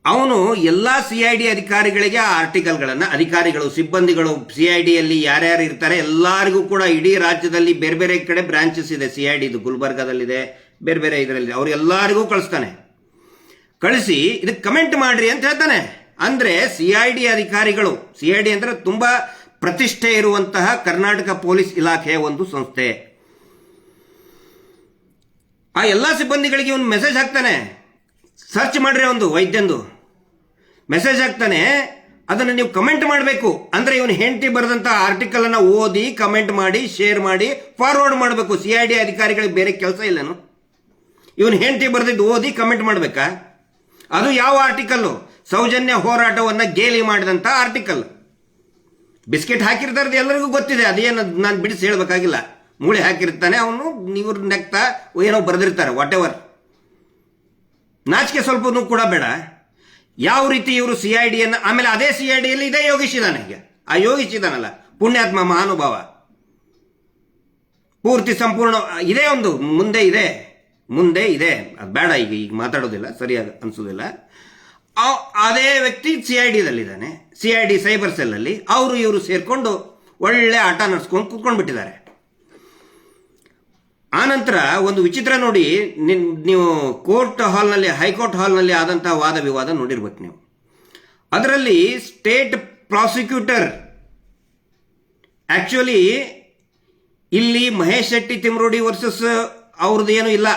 ಅವನು ಎಲ್ಲ CID ಅಧಿಕಾರಿಗಳಿಗೆ ಆ ಆರ್ಟಿಕಲ್ಗಳನ್ನು, ಅಧಿಕಾರಿಗಳು ಸಿಬ್ಬಂದಿಗಳು CIDಯಲ್ಲಿ ಯಾರ್ಯಾರು ಇರ್ತಾರೆ ಎಲ್ಲರಿಗೂ ಕೂಡ, ಇಡೀ ರಾಜ್ಯದಲ್ಲಿ ಬೇರೆ ಬೇರೆ ಕಡೆ ಬ್ರಾಂಚಸ್ ಇದೆ CID, ಗುಲ್ಬರ್ಗಾದಲ್ಲಿದೆ, ಬೇರೆ ಬೇರೆ ಇದರಲ್ಲಿದೆ, ಅವ್ರೆಲ್ಲರಿಗೂ ಕಳಿಸ್ತಾನೆ. ಕಳಿಸಿ ಇದಕ್ಕೆ ಕಮೆಂಟ್ ಮಾಡ್ರಿ ಅಂತ ಹೇಳ್ತಾನೆ. ಅಂದ್ರೆ CID ಅಧಿಕಾರಿಗಳು, CID ಅಂದ್ರೆ ತುಂಬಾ ಪ್ರತಿಷ್ಠೆ ಇರುವಂತಹ ಕರ್ನಾಟಕ ಪೊಲೀಸ್ ಇಲಾಖೆಯ ಒಂದು ಸಂಸ್ಥೆ. ಆ ಎಲ್ಲ ಸಿಬ್ಬಂದಿಗಳಿಗೆ ಒಂದು ಮೆಸೇಜ್ ಹಾಕ್ತಾನೆ, ಸರ್ಚ್ ಮಾಡ್ರಿ, ಒಂದು ವೈದ್ಯಂದು ಮೆಸೇಜ್ ಹಾಕ್ತಾನೆ, ಅದನ್ನು ನೀವು ಕಮೆಂಟ್ ಮಾಡಬೇಕು. ಅಂದ್ರೆ ಇವನು ಹೆಂಡತಿ ಬರೆದಂತ ಆರ್ಟಿಕಲ್ ಅನ್ನ ಓದಿ ಕಮೆಂಟ್ ಮಾಡಿ ಶೇರ್ ಮಾಡಿ ಫಾರ್ವರ್ಡ್ ಮಾಡಬೇಕು. CID ಅಧಿಕಾರಿಗಳಿಗೆ ಬೇರೆ ಕೆಲಸ ಇಲ್ಲನು? ಇವನು ಹೆಂಡತಿ ಬರೆದಿದ್ದು ಓದಿ ಕಮೆಂಟ್ ಮಾಡಬೇಕಾ? ಅದು ಯಾವ ಆರ್ಟಿಕಲ್ಲು? ಸೌಜನ್ಯ ಹೋರಾಟವನ್ನ ಗೇಲಿ ಮಾಡಿದಂತ ಆರ್ಟಿಕಲ್. ಬಿಸ್ಕೆಟ್ ಹಾಕಿರ್ತಾರದು ಎಲ್ಲರಿಗೂ ಗೊತ್ತಿದೆ, ಅದೇನು ನಾನು ಬಿಡಿಸಿ ಹೇಳಬೇಕಾಗಿಲ್ಲ. ಮೂಳೆ ಹಾಕಿರ್ತಾನೆ ಅವನು, ಇವ್ರು ನೆಕ್ತಾ ಏನೋ ಬರೆದಿರ್ತಾರೆ, ವಾಟ್ ಎವರ್. ನಾಚಿಕೆ ಸ್ವಲ್ಪನೂ ಕೂಡ ಬೇಡ. ಯಾವ ರೀತಿ ಇವರು CIDಯನ್ನು, ಆಮೇಲೆ ಅದೇ CIDಯಲ್ಲಿ ಇದೇ ಯೋಗೀಶ್ ಇದ್ದಾನೆ. ಈಗ ಆ ಯೋಗೀಶ್ ಇದ್ದಾನಲ್ಲ, ಪುಣ್ಯಾತ್ಮ ಮಹಾನುಭಾವ, ಪೂರ್ತಿ ಸಂಪೂರ್ಣ ಇದೇ ಒಂದು ಮುಂದೆ ಇದೆ. ಅದು ಬೇಡ, ಈಗ ಮಾತಾಡೋದಿಲ್ಲ, ಸರಿಯಾಗಿ ಅನ್ಸೋದಿಲ್ಲ. ಅದೇ ವ್ಯಕ್ತಿ CIDದಲ್ಲಿದ್ದಾನೆ, CID ಸೈಬರ್ ಸೆಲ್ಲಲ್ಲಿ. ಅವರು ಇವರು ಸೇರ್ಕೊಂಡು ಒಳ್ಳೆ ಆಟ ನಡೆಸ್ಕೊಂಡು ಕೂತ್ಕೊಂಡ್ಬಿಟ್ಟಿದ್ದಾರೆ. ಆನಂತರ ಒಂದು ವಿಚಿತ್ರ ನೋಡಿ, ನೀವು ಕೋರ್ಟ್ ಹಾಲ್ನಲ್ಲಿ, ಹೈಕೋರ್ಟ್ ಹಾಲ್ನಲ್ಲಿ ಆದಂತಹ ವಾದ ವಿವಾದ ನೋಡಿರ್ಬೇಕು ನೀವು. ಅದರಲ್ಲಿ ಸ್ಟೇಟ್ ಪ್ರಾಸಿಕ್ಯೂಟರ್ ಆಕ್ಚುಲಿ ಇಲ್ಲಿ ಮಹೇಶ್ ಶೆಟ್ಟಿ ತಿಮ್ರೋಡಿ ವರ್ಸಸ್ ಅವ್ರದ್ದು ಏನು ಇಲ್ಲ,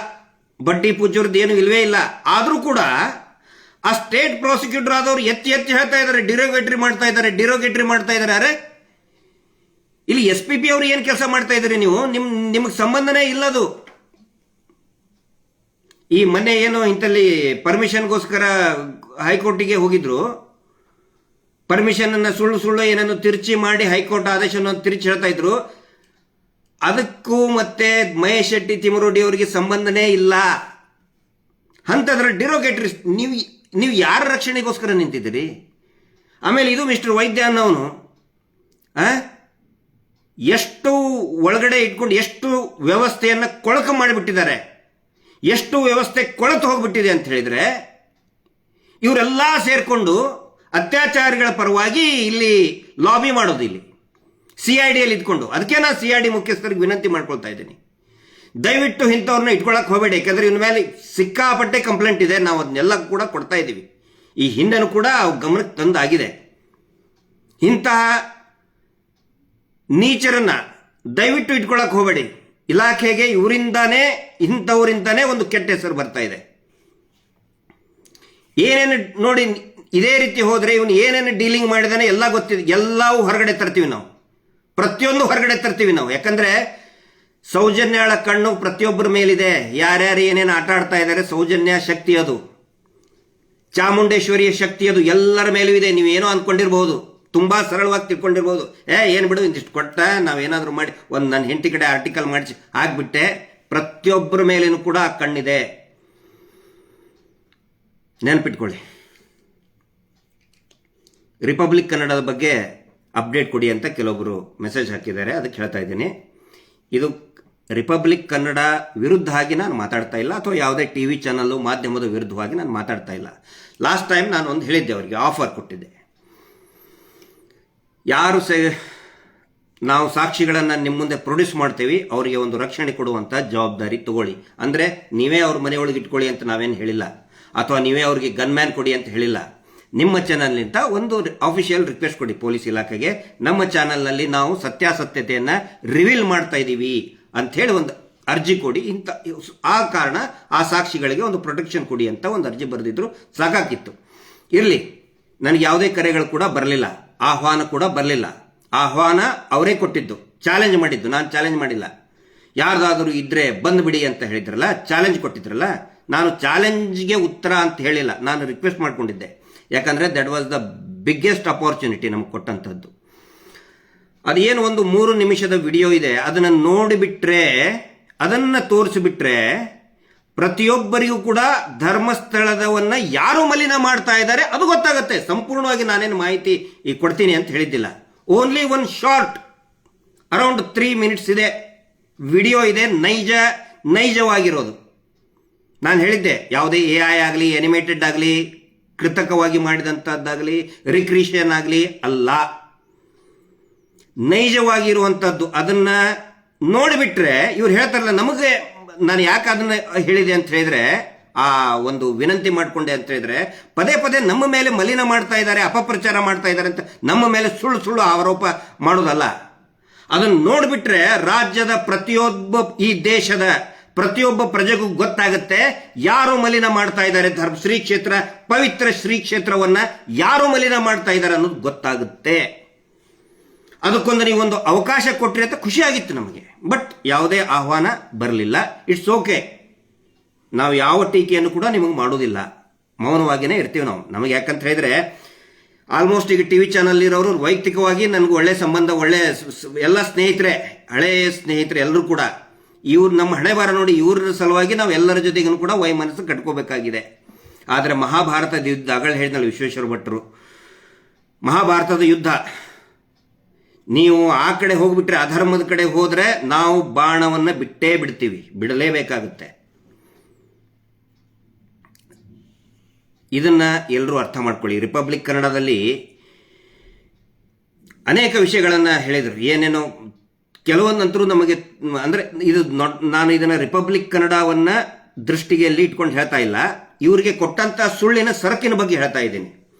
ಬಡ್ಡಿ ಪೂಜ್ಯವ್ರದ್ದು ಏನು ಇಲ್ವೇ ಇಲ್ಲ. ಆದರೂ ಕೂಡ ಆ ಸ್ಟೇಟ್ ಪ್ರಾಸಿಕ್ಯೂಟರ್ ಆದವರು ಎತ್ತಿ ಎತ್ತಿ ಹೇಳ್ತಾ ಇದ್ದಾರೆ, ಡಿರೋಗೇಟರಿ ಮಾಡ್ತಾ ಇದ್ದಾರೆ. ಅರೆ ಇಲ್ಲಿ SPP ಅವರು ಏನ್ ಕೆಲಸ ಮಾಡ್ತಾ ಇದ್ರಿ ನೀವು? ನಿಮಗೆ ಸಂಬಂಧನೇ ಇಲ್ಲದು. ಈ ಮೊನ್ನೆ ಏನೋ ಇಂತಲ್ಲಿ ಪರ್ಮಿಷನ್ಗೋಸ್ಕರ ಹೈಕೋರ್ಟಿಗೆ ಹೋಗಿದ್ರು, ಪರ್ಮಿಷನ್ ಅನ್ನ ಸುಳ್ಳು ಏನನ್ನು ತಿರುಚಿ ಮಾಡಿ ಹೈಕೋರ್ಟ್ ಆದೇಶವನ್ನು ತಿರುಚಿ ಹೇಳ್ತಾ ಇದ್ರು. ಅದಕ್ಕೂ ಮತ್ತೆ ಮಹೇಶ್ ಶೆಟ್ಟಿ ತಿಮರೋಡಿ ಅವರಿಗೆ ಸಂಬಂಧನೇ ಇಲ್ಲ. ಅಂತಂದ್ರೆ ಡಿರೋಗೇಟರಿ ನೀವು ಯಾರ ರಕ್ಷಣೆಗೋಸ್ಕರ ನಿಂತಿದ್ದೀರಿ? ಆಮೇಲೆ ಇದು ಮಿಸ್ಟರ್ ವೈದ್ಯ ಅನ್ನೋನು ಎಷ್ಟು ಒಳಗಡೆ ಇಟ್ಕೊಂಡು ಎಷ್ಟು ವ್ಯವಸ್ಥೆಯನ್ನ ಕೊಳಕು ಮಾಡಿಬಿಟ್ಟಿದ್ದಾರೆ, ಎಷ್ಟು ವ್ಯವಸ್ಥೆ ಕೊಳತು ಹೋಗ್ಬಿಟ್ಟಿದೆ ಅಂತ ಹೇಳಿದ್ರೆ, ಇವರೆಲ್ಲ ಸೇರ್ಕೊಂಡು ಅತ್ಯಾಚಾರಿಗಳ ಪರವಾಗಿ ಇಲ್ಲಿ ಲಾಬಿ ಮಾಡೋದು, ಇಲ್ಲಿ CIDಯಲ್ಲಿ ಇದ್ಕೊಂಡು. ಅದಕ್ಕೆ ನಾನು CID ಮುಖ್ಯಸ್ಥರಿಗೆ ವಿನಂತಿ ಮಾಡ್ಕೊಳ್ತಾ ಇದ್ದೀನಿ, ದಯವಿಟ್ಟು ಇಂಥವ್ರನ್ನ ಇಟ್ಕೊಳಕ್ ಹೋಗಬೇಡಿ. ಯಾಕಂದ್ರೆ ಇನ್ ಮೇಲೆ ಸಿಕ್ಕಾಪಟ್ಟೆ ಕಂಪ್ಲೇಂಟ್ ಇದೆ, ನಾವು ಅದನ್ನೆಲ್ಲ ಕೂಡ ಕೊಡ್ತಾ ಇದ್ದೀವಿ. ಈ ಹಿಂದೆನೂ ಕೂಡ ಗಮನಕ್ಕೆ ತಂದಾಗಿದೆ. ಇಂತಹ ನೀಚರನ್ನ ದಯವಿಟ್ಟು ಇಟ್ಕೊಳಕ್ ಹೋಗಬೇಡಿ. ಇಲಾಖೆಗೆ ಇಂಥವರಿಂದಾನೇ ಒಂದು ಕೆಟ್ಟ ಹೆಸರು ಬರ್ತಾ ಇದೆ. ಏನೇನು ನೋಡಿ, ಇದೇ ರೀತಿ ಹೋದ್ರೆ ಇವನು ಏನೇನು ಡೀಲಿಂಗ್ ಮಾಡಿದಾನೆ ಎಲ್ಲ ಗೊತ್ತಿದೆ. ಎಲ್ಲವೂ ಹೊರಗಡೆ ತರ್ತೀವಿ ನಾವು, ಪ್ರತಿಯೊಂದು ಹೊರಗಡೆ ತರ್ತೀವಿ ನಾವು. ಯಾಕಂದ್ರೆ ಸೌಜನ್ಯಳ ಕಣ್ಣು ಪ್ರತಿಯೊಬ್ಬರ ಮೇಲಿದೆ. ಯಾರ್ಯಾರು ಏನೇನು ಆಟ ಆಡ್ತಾ ಇದ್ದಾರೆ, ಸೌಜನ್ಯ ಶಕ್ತಿ ಅದು, ಚಾಮುಂಡೇಶ್ವರಿಯ ಶಕ್ತಿ ಅದು ಎಲ್ಲರ ಮೇಲೂ ಇದೆ. ನೀವೇನೋ ಅನ್ಕೊಂಡಿರ್ಬಹುದು, ತುಂಬಾ ಸರಳವಾಗಿ ತಿಳ್ಕೊಂಡಿರ್ಬೋದು. ಏನು ಬಿಡು, ಇಂದಿಷ್ಟು ಕೊಟ್ಟ ನಾವೇನಾದ್ರೂ ಮಾಡಿ ಒಂದು ನನ್ನ ಹೆಂಡತಿ ಕಡೆ ಆರ್ಟಿಕಲ್ ಮಾಡಿಸಿ ಆಗ್ಬಿಟ್ಟೆ. ಪ್ರತಿಯೊಬ್ಬರ ಮೇಲೇನು ಕೂಡ ಆ ಕಣ್ಣಿದೆ, ನೆನಪಿಟ್ಕೊಳ್ಳಿ. ರಿಪಬ್ಲಿಕ್ ಕನ್ನಡದ ಬಗ್ಗೆ ಅಪ್ಡೇಟ್ ಕೊಡಿ ಅಂತ ಕೆಲವೊಬ್ಬರು ಮೆಸೇಜ್ ಹಾಕಿದ್ದಾರೆ, ಅದಕ್ಕೆ ಹೇಳ್ತಾ ಇದ್ದೀನಿ. ಇದು ರಿಪಬ್ಲಿಕ್ ಕನ್ನಡ ವಿರುದ್ಧ ಆಗಿ ನಾನು ಮಾತಾಡ್ತಾ ಇಲ್ಲ, ಅಥವಾ ಯಾವುದೇ TV ಚಾನಲ್ ಮಾಧ್ಯಮದ ವಿರುದ್ಧವಾಗಿ ನಾನು ಮಾತಾಡ್ತಾ ಇಲ್ಲ. ಲಾಸ್ಟ್ ಟೈಮ್ ನಾನು ಒಂದು ಹೇಳಿದ್ದೆ, ಅವರಿಗೆ ಆಫರ್ ಕೊಟ್ಟಿದ್ದೆ. ಯಾರು ನಾವು ಸಾಕ್ಷಿಗಳನ್ನು ನಿಮ್ಮ ಮುಂದೆ ಪ್ರೊಡ್ಯೂಸ್ ಮಾಡ್ತೀವಿ, ಅವರಿಗೆ ಒಂದು ರಕ್ಷಣೆ ಕೊಡುವಂಥ ಜವಾಬ್ದಾರಿ ತಗೊಳ್ಳಿ. ಅಂದರೆ ನೀವೇ ಅವ್ರ ಮನೆಯೊಳಗೆ ಇಟ್ಕೊಳ್ಳಿ ಅಂತ ನಾವೇನು ಹೇಳಿಲ್ಲ, ಅಥವಾ ನೀವೇ ಅವ್ರಿಗೆ ಗನ್ಮ್ಯಾನ್ ಕೊಡಿ ಅಂತ ಹೇಳಿಲ್ಲ. ನಿಮ್ಮ ಚಾನಲ್ನಿಂದ ಒಂದು ಅಫಿಷಿಯಲ್ ರಿಕ್ವೆಸ್ಟ್ ಕೊಡಿ ಪೊಲೀಸ್ ಇಲಾಖೆಗೆ, ನಮ್ಮ ಚಾನಲ್ನಲ್ಲಿ ನಾವು ಸತ್ಯಾಸತ್ಯತೆಯನ್ನು ರಿವೀಲ್ ಮಾಡ್ತಾ ಇದ್ದೀವಿ ಅಂಥೇಳಿ ಒಂದು ಅರ್ಜಿ ಕೊಡಿ. ಆ ಕಾರಣ ಆ ಸಾಕ್ಷಿಗಳಿಗೆ ಒಂದು ಪ್ರೊಟೆಕ್ಷನ್ ಕೊಡಿ ಅಂತ ಒಂದು ಅರ್ಜಿ ಬರೆದಿದ್ರು ಸಾಕಾಗಿತ್ತು. ಇರಲಿ, ನನಗೆ ಯಾವುದೇ ಕರೆಗಳು ಕೂಡ ಬರಲಿಲ್ಲ, ಆಹ್ವಾನ ಕೂಡ ಬರಲಿಲ್ಲ. ಆಹ್ವಾನ ಅವರೇ ಕೊಟ್ಟಿದ್ದು, ಚಾಲೆಂಜ್ ಮಾಡಿದ್ದು, ನಾನು ಚಾಲೆಂಜ್ ಮಾಡಿಲ್ಲ. ಯಾರ್ದಾದರೂ ಇದ್ರೆ ಬಂದ್ಬಿಡಿ ಅಂತ ಹೇಳಿದ್ರಲ್ಲ, ಚಾಲೆಂಜ್ ಕೊಟ್ಟಿದ್ರಲ್ಲ, ನಾನು ಚಾಲೆಂಜ್ಗೆ ಉತ್ತರ ಅಂತ ಹೇಳಿಲ್ಲ, ನಾನು ರಿಕ್ವೆಸ್ಟ್ ಮಾಡ್ಕೊಂಡಿದ್ದೆ. ಯಾಕಂದ್ರೆ that was the biggest opportunity ನಮ್ಗೆ ಕೊಟ್ಟಂಥದ್ದು. ಅದೇನು ಒಂದು 3 ನಿಮಿಷದ ವಿಡಿಯೋ ಇದೆ, ಅದನ್ನು ನೋಡಿಬಿಟ್ರೆ, ಅದನ್ನು ತೋರಿಸಿಬಿಟ್ರೆ ಪ್ರತಿಯೊಬ್ಬರಿಗೂ ಕೂಡ ಧರ್ಮಸ್ಥಳದವನ್ನ ಯಾರು ಮಲಿನ ಮಾಡ್ತಾ ಇದ್ದಾರೆ ಅದು ಗೊತ್ತಾಗುತ್ತೆ. ಸಂಪೂರ್ಣವಾಗಿ ನಾನೇನು ಮಾಹಿತಿ ಈಗ ಕೊಡ್ತೀನಿ ಅಂತ ಹೇಳಿದ್ದಿಲ್ಲ. Only one short around 3 minutes ಇದೆ, ವಿಡಿಯೋ ಇದೆ, ನೈಜವಾಗಿರೋದು. ನಾನು ಹೇಳಿದ್ದೆ, ಯಾವುದೇ AI ಆಗಲಿ, ಅನಿಮೇಟೆಡ್ ಆಗಲಿ, ಕೃತಕವಾಗಿ ಮಾಡಿದಂಥದ್ದಾಗಲಿ, ರಿಕ್ರಿಯೇಷನ್ ಆಗಲಿ ಅಲ್ಲ, ನೈಜವಾಗಿರುವಂಥದ್ದು. ಅದನ್ನ ನೋಡಿಬಿಟ್ರೆ ಇವ್ರು ಹೇಳ್ತಾರಲ್ಲ, ನಮಗೆ ನಾನು ಯಾಕೆ ಅದನ್ನ ಹೇಳಿದೆ ಅಂತ ಹೇಳಿದ್ರೆ, ಆ ಒಂದು ವಿನಂತಿ ಮಾಡಿಕೊಂಡೆ ಅಂತ ಹೇಳಿದ್ರೆ, ಪದೇ ಪದೇ ನಮ್ಮ ಮೇಲೆ ಮಲಿನ ಮಾಡ್ತಾ ಇದ್ದಾರೆ, ಅಪಪ್ರಚಾರ ಮಾಡ್ತಾ ಇದ್ದಾರೆ ಅಂತ ನಮ್ಮ ಮೇಲೆ ಸುಳ್ಳು ಆರೋಪ ಮಾಡೋದಲ್ಲ. ಅದನ್ನು ನೋಡಿಬಿಟ್ರೆ ರಾಜ್ಯದ ಈ ದೇಶದ ಪ್ರತಿಯೊಬ್ಬ ಪ್ರಜೆಗೂ ಗೊತ್ತಾಗುತ್ತೆ ಯಾರು ಮಲಿನ ಮಾಡ್ತಾ ಇದ್ದಾರೆ, ಶ್ರೀ ಕ್ಷೇತ್ರ, ಪವಿತ್ರ ಶ್ರೀ ಕ್ಷೇತ್ರವನ್ನ ಯಾರು ಮಲಿನ ಮಾಡ್ತಾ ಇದ್ದಾರೆ ಅನ್ನೋದು ಗೊತ್ತಾಗುತ್ತೆ. ಅದಕ್ಕೊಂದು ನೀವೊಂದು ಅವಕಾಶ ಕೊಟ್ರಿ ಅಂತ ಖುಷಿಯಾಗಿತ್ತು ನಮಗೆ. ಬಟ್ ಯಾವುದೇ ಆಹ್ವಾನ ಬರಲಿಲ್ಲ. ಇಟ್ಸ್ ಓಕೆ, ನಾವು ಯಾವ ಟೀಕೆಯನ್ನು ಕೂಡ ನಿಮಗೆ ಮಾಡೋದಿಲ್ಲ, ಮೌನವಾಗಿಯೇ ಇರ್ತೀವಿ ನಾವು. ನಮಗೆ ಯಾಕಂತ ಹೇಳಿದ್ರೆ ಆಲ್ಮೋಸ್ಟ್ ಈಗ TV ಚಾನಲ್ ಇರೋರು ವೈಯಕ್ತಿಕವಾಗಿ ನನಗೆ ಒಳ್ಳೆ ಸಂಬಂಧ, ಒಳ್ಳೆ ಎಲ್ಲ ಸ್ನೇಹಿತರೆ, ಹಳೆಯ ಸ್ನೇಹಿತರೆ ಎಲ್ಲರೂ ಕೂಡ. ಇವ್ರು ನಮ್ಮ ಹಣೆ ಬಾರ ನೋಡಿ, ಇವ್ರ ಸಲುವಾಗಿ ನಾವು ಎಲ್ಲರ ಜೊತೆಗೂ ಕೂಡ ವೈಮನಸ್ಸು ಕಟ್ಕೋಬೇಕಾಗಿದೆ. ಆದರೆ ಮಹಾಭಾರತದ ಯುದ್ಧ, ಆಗಲೇ ಹೇಳಿದ್ನಲ್ಲ ವಿಶ್ವೇಶ್ವರ ಭಟ್ರು, ಮಹಾಭಾರತದ ಯುದ್ಧ, ನೀವು ಆ ಕಡೆ ಹೋಗ್ಬಿಟ್ರೆ, ಅಧರ್ಮದ ಕಡೆ ಹೋದ್ರೆ ನಾವು ಬಾಣವನ್ನ ಬಿಟ್ಟೇ ಬಿಡ್ತೀವಿ, ಬಿಡಲೇಬೇಕಾಗುತ್ತೆ. ಇದನ್ನ ಎಲ್ಲರೂ ಅರ್ಥ ಮಾಡ್ಕೊಳ್ಳಿ. ರಿಪಬ್ಲಿಕ್ ಕನ್ನಡದಲ್ಲಿ ಅನೇಕ ವಿಷಯಗಳನ್ನ ಹೇಳಿದ್ರು, ಏನೇನೋ ಕೆಲವೊಂದಂತರೂ ನಮಗೆ ಅಂದ್ರೆ ಇದು ನಾನು ಇದನ್ನ ರಿಪಬ್ಲಿಕ್ ಕನ್ನಡವನ್ನ ದೃಷ್ಟಿಗೆಯಲ್ಲಿ ಇಟ್ಕೊಂಡು ಹೇಳ್ತಾ ಇಲ್ಲ, ಇವರಿಗೆ ಕೊಟ್ಟಂತ ಸುಳ್ಳಿನ ಸರಕಿನ ಬಗ್ಗೆ ಹೇಳ್ತಾ ಇದ್ದೀನಿ.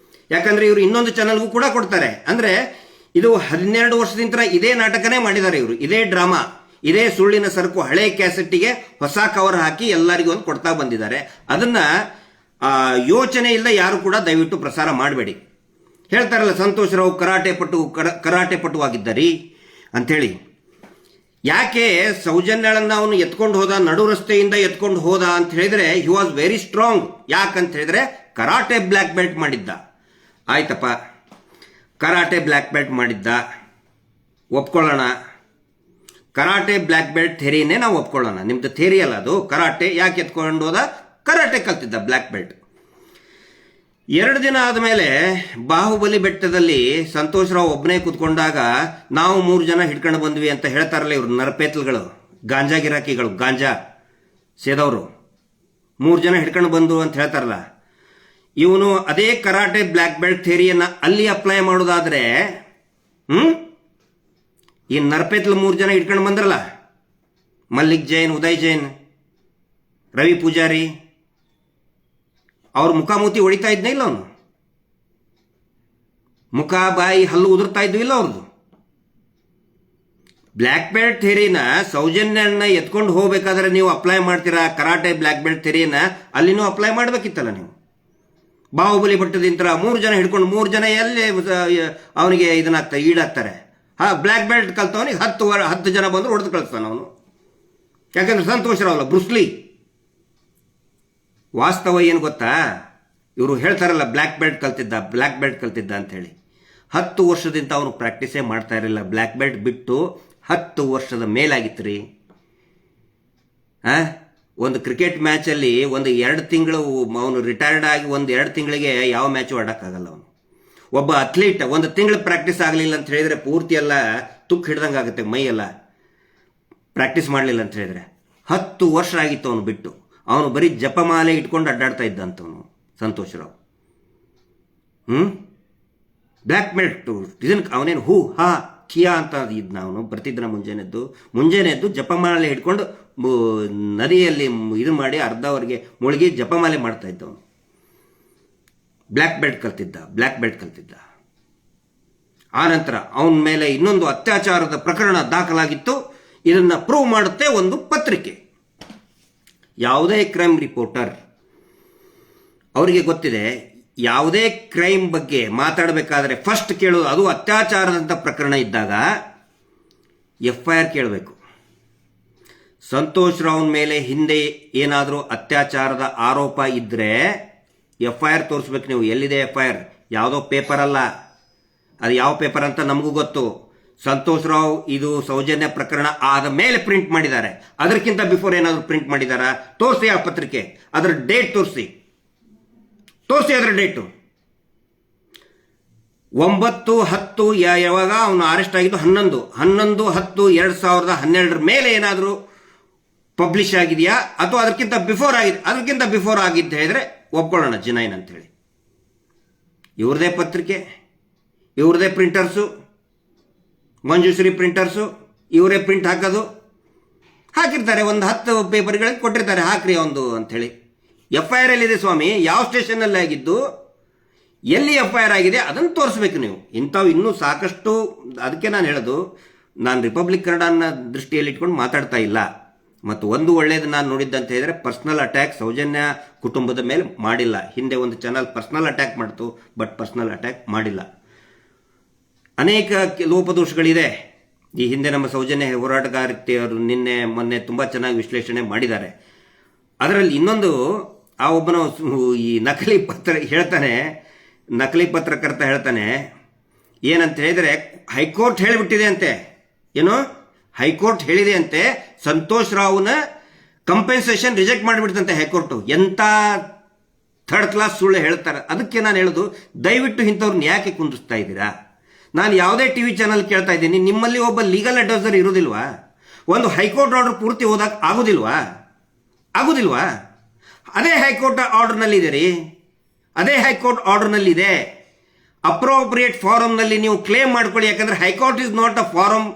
ಯಾಕಂದ್ರೆ ಇವರು ಇನ್ನೊಂದು ಚಾನಲ್ಗೂ ಕೂಡ ಕೊಡ್ತಾರೆ. ಅಂದ್ರೆ ಇದು 12 ವರ್ಷದಿಂದ ಇದೇ ನಾಟಕನೇ ಮಾಡಿದ್ದಾರೆ ಇವರು, ಇದೇ ಡ್ರಾಮಾ, ಇದೇ ಸುಳ್ಳಿನ ಸರಕು, ಹಳೆ ಕ್ಯಾಸೆಟ್ಟಿಗೆ ಹೊಸ ಕವರ್ ಹಾಕಿ ಎಲ್ಲರಿಗೂ ಒಂದು ಕೊಡ್ತಾ ಬಂದಿದ್ದಾರೆ. ಅದನ್ನ ಯೋಚನೆ ಇಲ್ಲ ಯಾರು ಕೂಡ ದಯವಿಟ್ಟು ಪ್ರಸಾರ ಮಾಡಬೇಡಿ. ಹೇಳ್ತಾರಲ್ಲ ಸಂತೋಷ್ ರಾವ್ ಕರಾಟೆ ಪಟುವಾಗಿದ್ದರಿ ಅಂಥೇಳಿ. ಯಾಕೆ ಸೌಜನ್ಯಳನ್ನ ಅವನು ಎತ್ಕೊಂಡು ಹೋದ, ನಡು ರಸ್ತೆಯಿಂದ ಎತ್ಕೊಂಡು ಹೋದ ಅಂತ ಹೇಳಿದ್ರೆ ಹಿ ವಾಸ್ ವೆರಿ ಸ್ಟ್ರಾಂಗ್. ಯಾಕಂತ ಹೇಳಿದ್ರೆ ಕರಾಟೆ ಬ್ಲ್ಯಾಕ್ ಬೆಲ್ಟ್ ಮಾಡಿದ್ದ. ಆಯ್ತಪ್ಪ, ಕರಾಟೆ ಬ್ಲ್ಯಾಕ್ ಬೆಲ್ಟ್ ಮಾಡಿದ್ದ, ಒಪ್ಕೊಳ್ಳೋಣ. ಕರಾಟೆ ಬ್ಲ್ಯಾಕ್ ಬೆಲ್ಟ್ ಥೇರಿನೇ ನಾವು ಒಪ್ಕೊಳ್ಳೋಣ. ನಿಮ್ದು ಥೇರಿ ಅಲ್ಲ ಅದು, ಕರಾಟೆ. ಯಾಕೆ ಎತ್ಕೊಂಡು ಹೋದ? Karate ಕಲ್ತಿದ್ದ, black belt. 2 ದಿನ ಆದಮೇಲೆ ಬಾಹುಬಲಿ ಬೆಟ್ಟದಲ್ಲಿ ಸಂತೋಷ್ ರಾವ್ ಒಬ್ಬನೇ ಕೂತ್ಕೊಂಡಾಗ ನಾವು 3 ಜನ ಹಿಡ್ಕೊಂಡು ಬಂದ್ವಿ ಅಂತ ಹೇಳ್ತಾರಲ್ಲ ಇವರು ನರಪೇತ್ಲ್ಗಳು, ಗಾಂಜಾ ಗಿರಾಕಿಗಳು, ಗಾಂಜಾ ಸೇದವರು 3 ಜನ ಹಿಡ್ಕೊಂಡು ಬಂದು ಅಂತ ಹೇಳ್ತಾರಲ್ಲ. ಇವನು ಅದೇ ಕರಾಟೆ ಬ್ಲ್ಯಾಕ್ ಬೆಲ್ಟ್ ಥೇರಿಯನ್ನ ಅಲ್ಲಿ ಅಪ್ಲೈ ಮಾಡೋದಾದ್ರೆ ಈ ನರಪೇತ್ಲ್ 3 ಜನ ಹಿಡ್ಕೊಂಡು ಬಂದ್ರಲ್ಲ, ಮಲ್ಲಿಕ್ ಜೈನ್, ಉದಯ್ ಜೈನ್, ರವಿ ಪೂಜಾರಿ, ಅವ್ರ ಮುಖಾಮೂತಿ ಹೊಡಿತಾ ಇದ್ನೇ ಇಲ್ಲ ಅವನು? ಮುಖ, ಬಾಯಿ, ಹಲ್ಲು ಉದುರ್ತಾ ಇದ್ವು ಇಲ್ಲ ಅವ್ರದ್ದು? ಬ್ಲ್ಯಾಕ್ ಬೆಲ್ಟ್ ಥೇರಿನ ಸೌಜನ್ಯನ ಎತ್ಕೊಂಡು ಹೋಗ್ಬೇಕಾದ್ರೆ ನೀವು ಅಪ್ಲೈ ಮಾಡ್ತೀರಾ? ಕರಾಟೆ ಬ್ಲ್ಯಾಕ್ ಬೆಲ್ಟ್ ಥೇರಿಯನ್ನ ಅಲ್ಲಿನೂ ಅಪ್ಲೈ ಮಾಡಬೇಕಿತ್ತಲ್ಲ ನೀವು. ಬಾಹುಬಲಿ ಬೆಟ್ಟದಿಂತರ 3 ಜನ ಹಿಡ್ಕೊಂಡು 3 ಜನ ಎಲ್ಲಿ ಅವನಿಗೆ ಈಡಾಗ್ತಾರೆ? ಬ್ಲ್ಯಾಕ್ ಬೆಲ್ಟ್ ಕಲ್ತವನಿಗೆ 10 ಜನ ಬಂದ್ರು ಹೊಡೆದು ಕಳಿಸ್ತಾನ ಅವನು. ಯಾಕಂದ್ರೆ ಸಂತೋಷ್ ರಾವ್ ಅಲ್ಲ, ಬ್ರುಸ್ಲಿ. ವಾಸ್ತವ ಏನು ಗೊತ್ತಾ? ಇವರು ಹೇಳ್ತಾರಲ್ಲ ಬ್ಲ್ಯಾಕ್ ಬೆಲ್ಟ್ ಕಲ್ತಿದ್ದ ಅಂತ ಹೇಳಿ. 10 ವರ್ಷದಿಂದ ಅವನು ಪ್ರಾಕ್ಟೀಸೇ ಮಾಡ್ತಾ ಇರಲಿಲ್ಲ. ಬ್ಲ್ಯಾಕ್ ಬೆಲ್ಟ್ ಬಿಟ್ಟು 10 ವರ್ಷದ ಮೇಲಾಗಿತ್ತು ರೀ. ಒಂದು ಕ್ರಿಕೆಟ್ ಮ್ಯಾಚಲ್ಲಿ 1-2 ತಿಂಗಳು ಅವನು ರಿಟೈರ್ಡ್ ಆಗಿ 1-2 ತಿಂಗಳಿಗೆ ಯಾವ ಮ್ಯಾಚು ಆಡೋಕ್ಕಾಗಲ್ಲ ಅವನು. ಒಬ್ಬ ಅಥ್ಲೀಟ್ 1 ತಿಂಗಳು ಪ್ರಾಕ್ಟೀಸ್ ಆಗಲಿಲ್ಲ ಅಂತ ಹೇಳಿದ್ರೆ ಪೂರ್ತಿ ಎಲ್ಲ ತುಕ್ಕು ಹಿಡ್ದಂಗೆ ಆಗುತ್ತೆ, ಮೈ ಎಲ್ಲ. ಪ್ರಾಕ್ಟೀಸ್ ಮಾಡಲಿಲ್ಲ ಅಂತ ಹೇಳಿದ್ರೆ 10 ವರ್ಷ ಆಗಿತ್ತು ಅವನು ಬಿಟ್ಟು. ಅವನು ಬರೀ ಜಪಮಾಲೆ ಇಟ್ಕೊಂಡು ಅಡ್ಡಾಡ್ತಾ ಇದ್ದಂಥವನು ಸಂತೋಷ್ ರಾವ್. ಬ್ಲ್ಯಾಕ್ ಬೆಲ್ಟ್ ಇದನ್ನು ಅವನೇನು ಹೂ ಹಾ ಕಿಯಾ ಅಂತ ಇದ್ನ ಅವನು. ಬರ್ತಿದ್ನ ಮುಂಜಾನೆದ್ದು ಜಪಮಾಲೆ ಹಿಡ್ಕೊಂಡು ನದಿಯಲ್ಲಿ ಇದು ಮಾಡಿ ಅರ್ಧವರೆಗೆ ಮುಳುಗಿ ಜಪಮಾಲೆ ಮಾಡ್ತಾ ಇದ್ದವನು. ಬ್ಲ್ಯಾಕ್ ಬೆಲ್ಟ್ ಕಲ್ತಿದ್ದ. ಆನಂತರ ಅವನ ಮೇಲೆ ಇನ್ನೊಂದು ಅತ್ಯಾಚಾರದ ಪ್ರಕರಣ ದಾಖಲಾಗಿತ್ತು. ಇದನ್ನ ಪ್ರೂವ್ ಮಾಡುತ್ತೆ ಒಂದು ಪತ್ರಿಕೆ. ಯಾವುದೇ ಕ್ರೈಮ್ ರಿಪೋರ್ಟರ್ ಅವರಿಗೆ ಗೊತ್ತಿದೆ, ಯಾವುದೇ ಕ್ರೈಮ್ ಬಗ್ಗೆ ಮಾತಾಡಬೇಕಾದ್ರೆ ಫಸ್ಟ್ ಕೇಳೋದು, ಅದು ಅತ್ಯಾಚಾರದಂಥ ಪ್ರಕರಣ ಇದ್ದಾಗ FIR ಕೇಳಬೇಕು. ಸಂತೋಷ್ ರಾವ್ ಮೇಲೆ ಹಿಂದೆ ಏನಾದರೂ ಅತ್ಯಾಚಾರದ ಆರೋಪ ಇದ್ದರೆ FIR ತೋರಿಸ್ಬೇಕು ನೀವು. ಎಲ್ಲಿದೆ FIR? ಯಾವುದೋ ಪೇಪರ್ ಅಲ್ಲ, ಅದು ಯಾವ ಪೇಪರ್ ಅಂತ ನಮಗೂ ಗೊತ್ತು. ಸಂತೋಷ್ ರಾವ್ ಇದು ಸೌಜನ್ಯ ಪ್ರಕರಣ ಆದ ಮೇಲೆ ಪ್ರಿಂಟ್ ಮಾಡಿದ್ದಾರೆ. ಅದಕ್ಕಿಂತ ಬಿಫೋರ್ ಏನಾದರೂ ಪ್ರಿಂಟ್ ಮಾಡಿದಾರಾ? ತೋರಿಸಿ ಆ ಪತ್ರಿಕೆ, ಅದರ ಡೇಟ್ ತೋರಿಸಿ ಅದರ ಡೇಟು. 9/10 ಯಾವಾಗ ಅವನು ಅರೆಸ್ಟ್ ಆಗಿದ್ದು? 11/10/2012 ಮೇಲೆ ಏನಾದರೂ ಪಬ್ಲಿಷ್ ಆಗಿದೆಯಾ? ಅಥವಾ ಅದಕ್ಕಿಂತ ಬಿಫೋರ್ ಆಗಿದ್ದು ಹೇಳಿದ್ರೆ ಒಪ್ಕೊಳ್ಳೋಣ, ಜಿನೈನ್ ಅಂತೇಳಿ. ಇವ್ರದೇ ಪತ್ರಿಕೆ, ಇವ್ರದೇ ಪ್ರಿಂಟರ್ಸು, ಮಂಜುಶ್ರೀ ಪ್ರಿಂಟರ್ಸು, ಇವರೇ ಪ್ರಿಂಟ್ ಹಾಕಿರ್ತಾರೆ. 10 ಪೇಪರ್ಗಳಿಗೆ ಕೊಟ್ಟಿರ್ತಾರೆ, ಹಾಕ್ರಿ ಒಂದು ಅಂಥೇಳಿ. FIR ಎಲ್ಲಿದೆ ಸ್ವಾಮಿ? ಯಾವ ಸ್ಟೇಷನ್ನಲ್ಲಿ ಆಗಿದ್ದು, ಎಲ್ಲಿ FIR ಆಗಿದೆ ಅದನ್ನು ತೋರಿಸ್ಬೇಕು ನೀವು. ಇಂಥವು ಇನ್ನೂ ಸಾಕಷ್ಟು. ಅದಕ್ಕೆ ನಾನು ಹೇಳೋದು, ನಾನು ರಿಪಬ್ಲಿಕ್ ಕನ್ನಡನ ದೃಷ್ಟಿಯಲ್ಲಿ ಇಟ್ಕೊಂಡು ಮಾತಾಡ್ತಾ ಇಲ್ಲ. ಮತ್ತು ಒಂದು ಒಳ್ಳೆಯದು ನಾನು ನೋಡಿದ್ದಂತ ಹೇಳಿದ್ರೆ, ಪರ್ಸನಲ್ ಅಟ್ಯಾಕ್ ಸೌಜನ್ಯ ಕುಟುಂಬದ ಮೇಲೆ ಮಾಡಿಲ್ಲ. ಹಿಂದೆ ಒಂದು ಚಾನಲ್ ಪರ್ಸನಲ್ ಅಟ್ಯಾಕ್ ಮಾಡ್ತು, ಬಟ್ ಪರ್ಸನಲ್ ಅಟ್ಯಾಕ್ ಮಾಡಿಲ್ಲ. ಅನೇಕ ಲೋಪದೋಷಗಳಿದೆ. ಈ ಹಿಂದೆ ನಮ್ಮ ಸೌಜನ್ಯ ಹೋರಾಟಗಾರ್ತಿಯವರು ಮೊನ್ನೆ ತುಂಬ ಚೆನ್ನಾಗಿ ವಿಶ್ಲೇಷಣೆ ಮಾಡಿದ್ದಾರೆ. ಅದರಲ್ಲಿ ಇನ್ನೊಂದು, ಆ ಒಬ್ಬನು ಈ ನಕಲಿ ಪತ್ರಕರ್ತ ಹೇಳ್ತಾನೆ ಏನಂತ ಹೇಳಿದರೆ, ಹೈಕೋರ್ಟ್ ಹೇಳಿಬಿಟ್ಟಿದೆ ಅಂತೆ. ಏನು? ಹೈಕೋರ್ಟ್ ಹೇಳಿದೆ ಅಂತೆ, ಸಂತೋಷ್ ರಾವ್ನ ಕಂಪೆನ್ಸೇಷನ್ ರಿಜೆಕ್ಟ್ ಮಾಡಿಬಿಡ್ತಂತೆ ಹೈಕೋರ್ಟು. ಎಂಥ ಥರ್ಡ್ ಕ್ಲಾಸ್ ಸುಳ್ಳು ಹೇಳ್ತಾರೆ. ಅದಕ್ಕೆ ನಾನು ಹೇಳೋದು, ದಯವಿಟ್ಟು ಇಂಥವ್ರನ್ನ ಯಾಕೆ ಕುಂದಿಸ್ತಾ ಇದ್ದೀರಾ? ನಾನು ಯಾವುದೇ TV ಚಾನಲ್ ಕೇಳ್ತಾ ಇದ್ದೀನಿ, ನಿಮ್ಮಲ್ಲಿ ಒಬ್ಬ ಲೀಗಲ್ ಅಡ್ವೈಸರ್ ಇರೋದಿಲ್ವಾ? ಒಂದು ಹೈಕೋರ್ಟ್ ಆರ್ಡರ್ ಪೂರ್ತಿ ಓದಕ್ಕೆ ಆಗುದಿಲ್ವಾ? ಅದೇ ಹೈಕೋರ್ಟ್ ಆರ್ಡರ್ನಲ್ಲಿದೆ ರೀ, ಅದೇ ಹೈಕೋರ್ಟ್ ಆರ್ಡರ್ನಲ್ಲಿದೆ. ಅಪ್ರೋಪ್ರಿಯೇಟ್ ಫಾರಮ್ನಲ್ಲಿ ನೀವು ಕ್ಲೇಮ್ ಮಾಡ್ಕೊಳ್ಳಿ. ಯಾಕಂದ್ರೆ high court is not a forum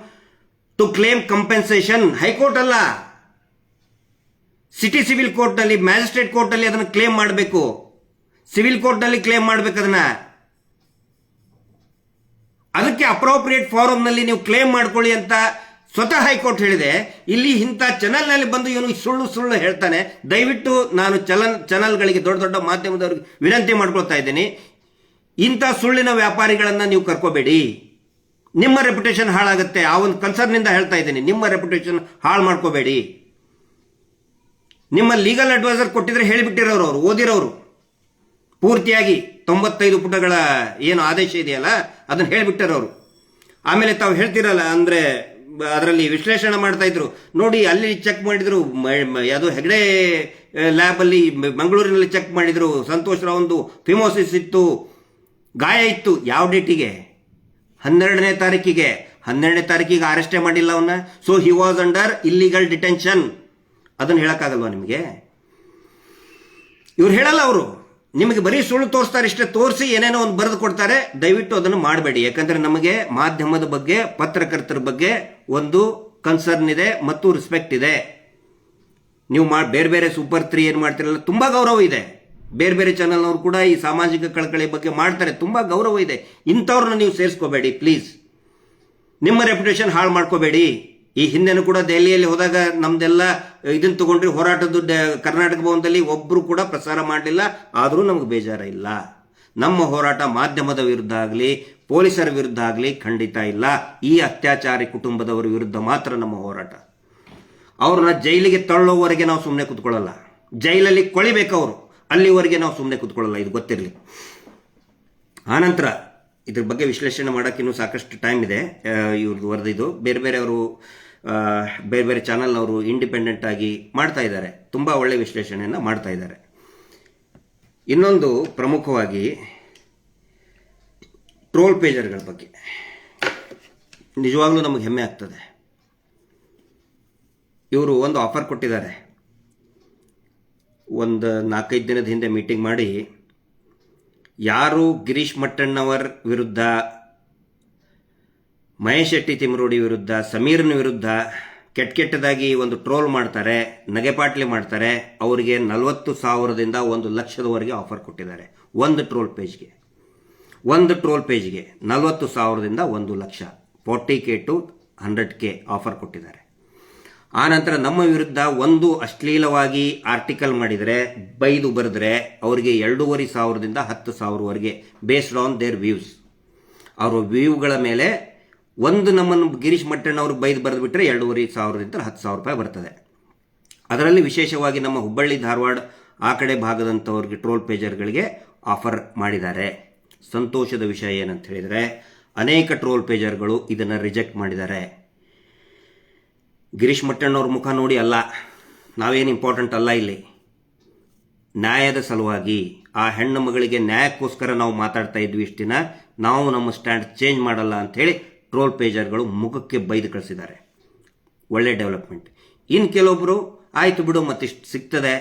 to claim compensation. High court ಅಲ್ಲ, ಸಿವಿಲ್ ಕೋರ್ಟ್ನಲ್ಲಿ, ಮ್ಯಾಜಿಸ್ಟ್ರೇಟ್ ಕೋರ್ಟ್ನಲ್ಲಿ ಅದನ್ನು ಕ್ಲೇಮ್ ಮಾಡಬೇಕು. ಸಿವಿಲ್ ಕೋರ್ಟ್ನಲ್ಲಿ ಕ್ಲೇಮ್ ಮಾಡಬೇಕು ಅದನ್ನ. ಅದಕ್ಕೆ ಅಪ್ರೋಪ್ರಿಯೇಟ್ ಫಾರಮ್ನಲ್ಲಿ ನೀವು ಕ್ಲೇಮ್ ಮಾಡ್ಕೊಳ್ಳಿ ಅಂತ ಸ್ವತಃ ಹೈಕೋರ್ಟ್ ಹೇಳಿದೆ, ಇಲ್ಲಿ ಇಂಥ ಚಾನಲ್ನಲ್ಲಿ ಬಂದು ಇವನು ಸುಳ್ಳು ಹೇಳ್ತಾನೆ, ದಯವಿಟ್ಟು ನಾನು ಚಾನಲ್ಗಳಿಗೆ ದೊಡ್ಡ ದೊಡ್ಡ ಮಾಧ್ಯಮದವ್ರಿಗೆ ವಿನಂತಿ ಮಾಡ್ಕೊಳ್ತಾ ಇದ್ದೀನಿ, ಇಂಥ ಸುಳ್ಳಿನ ವ್ಯಾಪಾರಿಗಳನ್ನು ನೀವು ಕರ್ಕೋಬೇಡಿ, ನಿಮ್ಮ ರೆಪ್ಯುಟೇಷನ್ ಹಾಳಾಗುತ್ತೆ. ಆ ಒಂದು ಕನ್ಸರ್ನಿಂದ ಹೇಳ್ತಾ ಇದ್ದೀನಿ, ನಿಮ್ಮ ರೆಪ್ಯುಟೇಷನ್ ಹಾಳು ಮಾಡ್ಕೋಬೇಡಿ. ನಿಮ್ಮ ಲೀಗಲ್ ಅಡ್ವೈಸರ್ ಕೊಟ್ಟಿದ್ರೆ ಹೇಳಿಬಿಟ್ಟಿರೋರು, ಅವರು ಓದಿರೋರು ಪೂರ್ತಿಯಾಗಿ 95 ಪುಟಗಳ ಏನು ಆದೇಶ ಇದೆಯಲ್ಲ ಅದನ್ನು ಹೇಳಿಬಿಟ್ಟಿರೋರು. ಆಮೇಲೆ ತಾವು ಹೇಳ್ತಿರಲ್ಲ, ಅಂದರೆ ಅದರಲ್ಲಿ ವಿಶ್ಲೇಷಣೆ ಮಾಡ್ತಾ ಇದ್ರು ನೋಡಿ, ಅಲ್ಲಿ ಚೆಕ್ ಮಾಡಿದ್ರು, ಯಾವುದೋ ಹೆಗ್ಡೆ ಲ್ಯಾಬಲ್ಲಿ ಮಂಗಳೂರಿನಲ್ಲಿ ಚೆಕ್ ಮಾಡಿದ್ರು, ಸಂತೋಷ್ ರಾವ್ದು ಫಿಮೋಸಿಸ್ ಇತ್ತು, ಗಾಯ ಇತ್ತು. ಯಾವ ಡೇಟಿಗೆ? 12ನೇ ತಾರೀಕಿಗೆ. 12ನೇ ತಾರೀಕಿಗೆ ಅರೆಸ್ಟೇ ಮಾಡಿಲ್ಲ ಅವನ್ನ. So he was under illegal detention. ಅದನ್ನು ಹೇಳಕ್ಕಾಗಲ್ವಾ ನಿಮಗೆ? ಇವ್ರು ಹೇಳಲ್ಲ, ಅವರು ನಿಮಗೆ ಬರೀ ಸುಳ್ಳು ತೋರಿಸ್ತಾರೆ, ಇಷ್ಟೇ ತೋರಿಸಿ ಏನೇನೋ ಒಂದು ಬರೆದು ಕೊಡ್ತಾರೆ. ದಯವಿಟ್ಟು ಅದನ್ನು ಮಾಡಬೇಡಿ. ಯಾಕಂದ್ರೆ ನಮಗೆ ಮಾಧ್ಯಮದ ಬಗ್ಗೆ, ಪತ್ರಕರ್ತರ ಬಗ್ಗೆ ಒಂದು ಕನ್ಸರ್ನ್ ಇದೆ ಮತ್ತು ರೆಸ್ಪೆಕ್ಟ್ ಇದೆ. ನೀವು ಬೇರೆ ಬೇರೆ ಸೂಪರ್ 3 ಏನು ಮಾಡ್ತಿರಲ್ಲ, ತುಂಬಾ ಗೌರವ ಇದೆ. ಬೇರೆ ಬೇರೆ ಚಾನಲ್ನವರು ಕೂಡ ಈ ಸಾಮಾಜಿಕ ಕಳಕಳಿ ಬಗ್ಗೆ ಮಾಡ್ತಾರೆ, ತುಂಬಾ ಗೌರವ ಇದೆ. ಇಂಥವ್ರನ್ನ ನೀವು ಸೇರಿಸ್ಕೋಬೇಡಿ ಪ್ಲೀಸ್. ನಿಮ್ಮ ರೆಪ್ಯುಟೇಷನ್ ಹಾಳು ಮಾಡ್ಕೋಬೇಡಿ. ಈ ಹಿಂದೆನೂ ಕೂಡ ದೆಹಲಿಯಲ್ಲಿ ಹೋದಾಗ ನಮ್ದೆಲ್ಲ ಇದನ್ನ ತಗೊಂಡ್ರಿ, ಹೋರಾಟದ ಕರ್ನಾಟಕ ಭವನದಲ್ಲಿ ಒಬ್ಬರು ಕೂಡ ಪ್ರಸಾರ ಮಾಡಲಿಲ್ಲ. ಆದರೂ ನಮಗೆ ಬೇಜಾರ ಇಲ್ಲ. ನಮ್ಮ ಹೋರಾಟ ಮಾಧ್ಯಮದ ವಿರುದ್ಧ ಆಗಲಿ, ಪೊಲೀಸರ ವಿರುದ್ಧ ಆಗಲಿ ಖಂಡಿತ ಇಲ್ಲ. ಈ ಅತ್ಯಾಚಾರಿ ಕುಟುಂಬದವರ ವಿರುದ್ಧ ಮಾತ್ರ ನಮ್ಮ ಹೋರಾಟ. ಅವ್ರನ್ನ ಜೈಲಿಗೆ ತಳ್ಳೋವರೆಗೆ ನಾವು ಸುಮ್ಮನೆ ಕೂತ್ಕೊಳ್ಳಲ್ಲ. ಜೈಲಲ್ಲಿ ಕೊಳಿಬೇಕು ಅವರು, ಅಲ್ಲಿವರೆಗೆ ನಾವು ಸುಮ್ಮನೆ ಕೂತ್ಕೊಳ್ಳಲ್ಲ. ಇದು ಗೊತ್ತಿರಲಿ. ಆನಂತರ ಇದ್ರ ಬಗ್ಗೆ ವಿಶ್ಲೇಷಣೆ ಮಾಡೋಕೆ ಇನ್ನೂ ಸಾಕಷ್ಟು ಟೈಮ್ ಇದೆ. ಇವ್ರದ್ದು ವರದಿದು ಬೇರೆ ಬೇರೆ ಚಾನಲ್ನವರು ಇಂಡಿಪೆಂಡೆಂಟ್ ಆಗಿ ಮಾಡ್ತಾ ಇದ್ದಾರೆ, ತುಂಬ ಒಳ್ಳೆ ವಿಶ್ಲೇಷಣೆಯನ್ನು ಮಾಡ್ತಾ ಇದ್ದಾರೆ. ಇನ್ನೊಂದು ಪ್ರಮುಖವಾಗಿ ಟ್ರೋಲ್ ಪೇಜರ್ಗಳ ಬಗ್ಗೆ ನಿಜವಾಗ್ಲೂ ನಮಗೆ ಹೆಮ್ಮೆ ಆಗ್ತದೆ. ಇವರು ಒಂದು ಆಫರ್ ಕೊಟ್ಟಿದ್ದಾರೆ. ಒಂದು 4-5 ದಿನದ ಹಿಂದೆ ಮೀಟಿಂಗ್ ಮಾಡಿ, ಯಾರು ಗಿರೀಶ್ ಮಟ್ಟಣ್ಣವರ್ ವಿರುದ್ಧ, ಮಹೇಶ್ ಶೆಟ್ಟಿ ತಿಮರೋಡಿ ವಿರುದ್ಧ, ಸಮೀರ್ನ ವಿರುದ್ಧ ಕೆಟ್ಟದಾಗಿ ಒಂದು ಟ್ರೋಲ್ ಮಾಡ್ತಾರೆ, ನಗೆಪಾಟ್ಲಿ ಮಾಡ್ತಾರೆ, ಅವರಿಗೆ 40,000ದಿಂದ 1,00,000ದವರೆಗೆ ಆಫರ್ ಕೊಟ್ಟಿದ್ದಾರೆ. ಒಂದು ಟ್ರೋಲ್ ಪೇಜ್ಗೆ 40,000ದಿಂದ 1,00,000, 40K to 100K ಆಫರ್ ಕೊಟ್ಟಿದ್ದಾರೆ. ಆನಂತರ ನಮ್ಮ ವಿರುದ್ಧ ಒಂದು ಅಶ್ಲೀಲವಾಗಿ ಆರ್ಟಿಕಲ್ ಮಾಡಿದರೆ, ಬೈದು ಬರೆದ್ರೆ ಅವರಿಗೆ 2,500ದಿಂದ 10,000ವರೆಗೆ ಬೇಸ್ಡ್ ಆನ್ ದೇರ್ ವ್ಯೂಸ್. ಅವರ ವ್ಯೂಗಳ ಮೇಲೆ ಒಂದು ನಮ್ಮನ್ನು ಗಿರೀಶ್ ಮಟ್ಟಣ್ಣವ್ರಿಗೆ ಬೈದು ಬರೆದು ಬಿಟ್ಟರೆ 2,500ದಿಂದ 10,000 ರೂಪಾಯಿ ಬರ್ತದೆ. ಅದರಲ್ಲಿ ವಿಶೇಷವಾಗಿ ನಮ್ಮ ಹುಬ್ಬಳ್ಳಿ ಧಾರವಾಡ ಆ ಕಡೆ ಭಾಗದಂಥವ್ರಿಗೆ ಟ್ರೋಲ್ ಪೇಜರ್ಗಳಿಗೆ ಆಫರ್ ಮಾಡಿದ್ದಾರೆ. ಸಂತೋಷದ ವಿಷಯ ಏನಂತ ಹೇಳಿದರೆ, ಅನೇಕ ಟ್ರೋಲ್ ಪೇಜರ್ಗಳು ಇದನ್ನು ರಿಜೆಕ್ಟ್ ಮಾಡಿದ್ದಾರೆ. ಗಿರೀಶ್ ಮಟ್ಟಣ್ಣವ್ರ ಮುಖ ನೋಡಿ ಅಲ್ಲ, ನಾವೇನು ಇಂಪಾರ್ಟೆಂಟ್ ಅಲ್ಲ, ಇಲ್ಲಿ ನ್ಯಾಯದ ಸಲುವಾಗಿ ಆ ಹೆಣ್ಣು ಮಗಳಿಗೆ ನ್ಯಾಯಕ್ಕೋಸ್ಕರ ನಾವು ಮಾತಾಡ್ತಾ ಇದ್ವಿ ಇಷ್ಟು ದಿನ, ನಾವು ನಮ್ಮ ಸ್ಟ್ಯಾಂಡ್ ಚೇಂಜ್ ಮಾಡಲ್ಲ ಅಂಥೇಳಿ ಟ್ರೋಲ್ ಪೇಜರ್ಗಳು ಮುಖಕ್ಕೆ ಬೈದು ಕಳಿಸಿದ್ದಾರೆ. ಒಳ್ಳೆ ಡೆವಲಪ್ಮೆಂಟ್. ಇನ್ನು ಕೆಲವೊಬ್ಬರು ಆಯಿತು ಬಿಡು ಮತ್ತಿಷ್ಟು ಸಿಗ್ತದೆ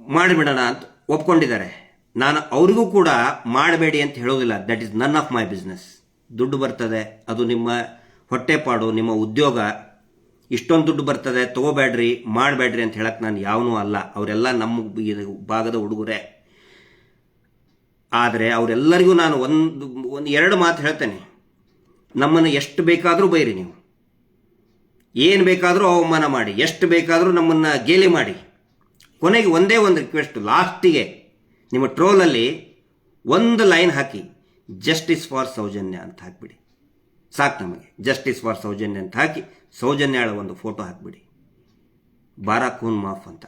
ಮಾಡಿಬಿಡೋಣ ಅಂತ ಒಪ್ಕೊಂಡಿದ್ದಾರೆ. ನಾನು ಅವರಿಗೂ ಕೂಡ ಮಾಡಬೇಡಿ ಅಂತ ಹೇಳೋದಿಲ್ಲ. That is none of my business. ದುಡ್ಡು ಬರ್ತದೆ, ಅದು ನಿಮ್ಮ ಹೊಟ್ಟೆಪಾಡು, ನಿಮ್ಮ ಉದ್ಯೋಗ. ಇಷ್ಟೊಂದು ದುಡ್ಡು ಬರ್ತದೆ, ತಗೋಬೇಡ್ರಿ, ಮಾಡಬೇಡ್ರಿ ಅಂತ ಹೇಳಕ್ಕೆ ನಾನು ಯಾವನೂ ಅಲ್ಲ. ಅವರೆಲ್ಲ ನಮ್ಮ ಭಾಗದ ಹುಡುಗರೇ. ಆದರೆ ಅವರೆಲ್ಲರಿಗೂ ನಾನು ಒಂದು 2 ಮಾತು ಹೇಳ್ತೇನೆ. ನಮ್ಮನ್ನು ಎಷ್ಟು ಬೇಕಾದರೂ ಬೈರಿ, ನೀವು ಏನು ಬೇಕಾದರೂ ಅವಮಾನ ಮಾಡಿ, ಎಷ್ಟು ಬೇಕಾದರೂ ನಮ್ಮನ್ನು ಗೇಲಿ ಮಾಡಿ, ಕೊನೆಗೆ ಒಂದೇ ಒಂದು ರಿಕ್ವೆಸ್ಟ್, ಲಾಸ್ಟಿಗೆ ನಿಮ್ಮ ಟ್ರೋಲಲ್ಲಿ ಒಂದು ಲೈನ್ ಹಾಕಿ, ಜಸ್ಟಿಸ್ ಫಾರ್ ಸೌಜನ್ಯ ಅಂತ ಹಾಕಿಬಿಡಿ. ಸಾಕು ನಮಗೆ. ಜಸ್ಟಿಸ್ ಫಾರ್ ಸೌಜನ್ಯ ಅಂತ ಹಾಕಿ, ಸೌಜನ್ಯಾಳ ಒಂದು ಫೋಟೋ ಹಾಕಿಬಿಡಿ, ಬಾರಾ ಖೂನ್ ಮಾಫ್ ಅಂತ.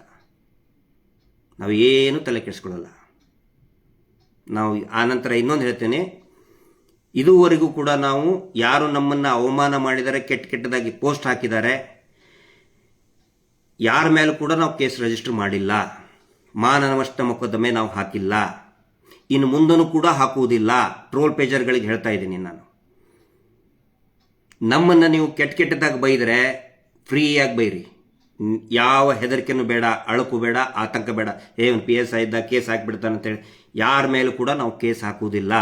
ನಾವು ಏನು ತಲೆ ಕೆಡಿಸ್ಕೊಳ್ಳಲ್ಲ. ನಾವು ಆನಂತರ ಇನ್ನೊಂದು ಹೇಳ್ತೇನೆ, ಇದುವರೆಗೂ ಕೂಡ ನಾವು ಯಾರು ನಮ್ಮನ್ನು ಅವಮಾನ ಮಾಡಿದ್ದಾರೆ, ಕೆಟ್ಟದಾಗಿ ಪೋಸ್ಟ್ ಹಾಕಿದ್ದಾರೆ, ಯಾರ ಮೇಲೂ ಕೂಡ ನಾವು ಕೇಸ್ ರಿಜಿಸ್ಟರ್ ಮಾಡಿಲ್ಲ. ಮಾನನಷ್ಟ ಮೊಕದ್ದಮೆ ನಾವು ಹಾಕಿಲ್ಲ, ಇನ್ನು ಮುಂದೂ ಕೂಡ ಹಾಕುವುದಿಲ್ಲ. ಟ್ರೋಲ್ ಪೇಜರ್ಗಳಿಗೆ ಹೇಳ್ತಾ ಇದ್ದೀನಿ ನಾನು. ನಮ್ಮನ್ನು ನೀವು ಕೆಟ್ಟದಾಗಿ ಬೈದರೆ ಫ್ರೀಯಾಗಿ ಬೈರಿ, ಯಾವ ಹೆದರಿಕೆನೂ ಬೇಡ, ಅಳಕು ಬೇಡ, ಆತಂಕ ಬೇಡ. ಒಂದು PSI ಇದ್ದ ಕೇಸ್ ಹಾಕಿಬಿಡ್ತಾನಂತೇಳಿ ಯಾರ ಮೇಲೂ ಕೂಡ ನಾವು ಕೇಸ್ ಹಾಕುವುದಿಲ್ಲ.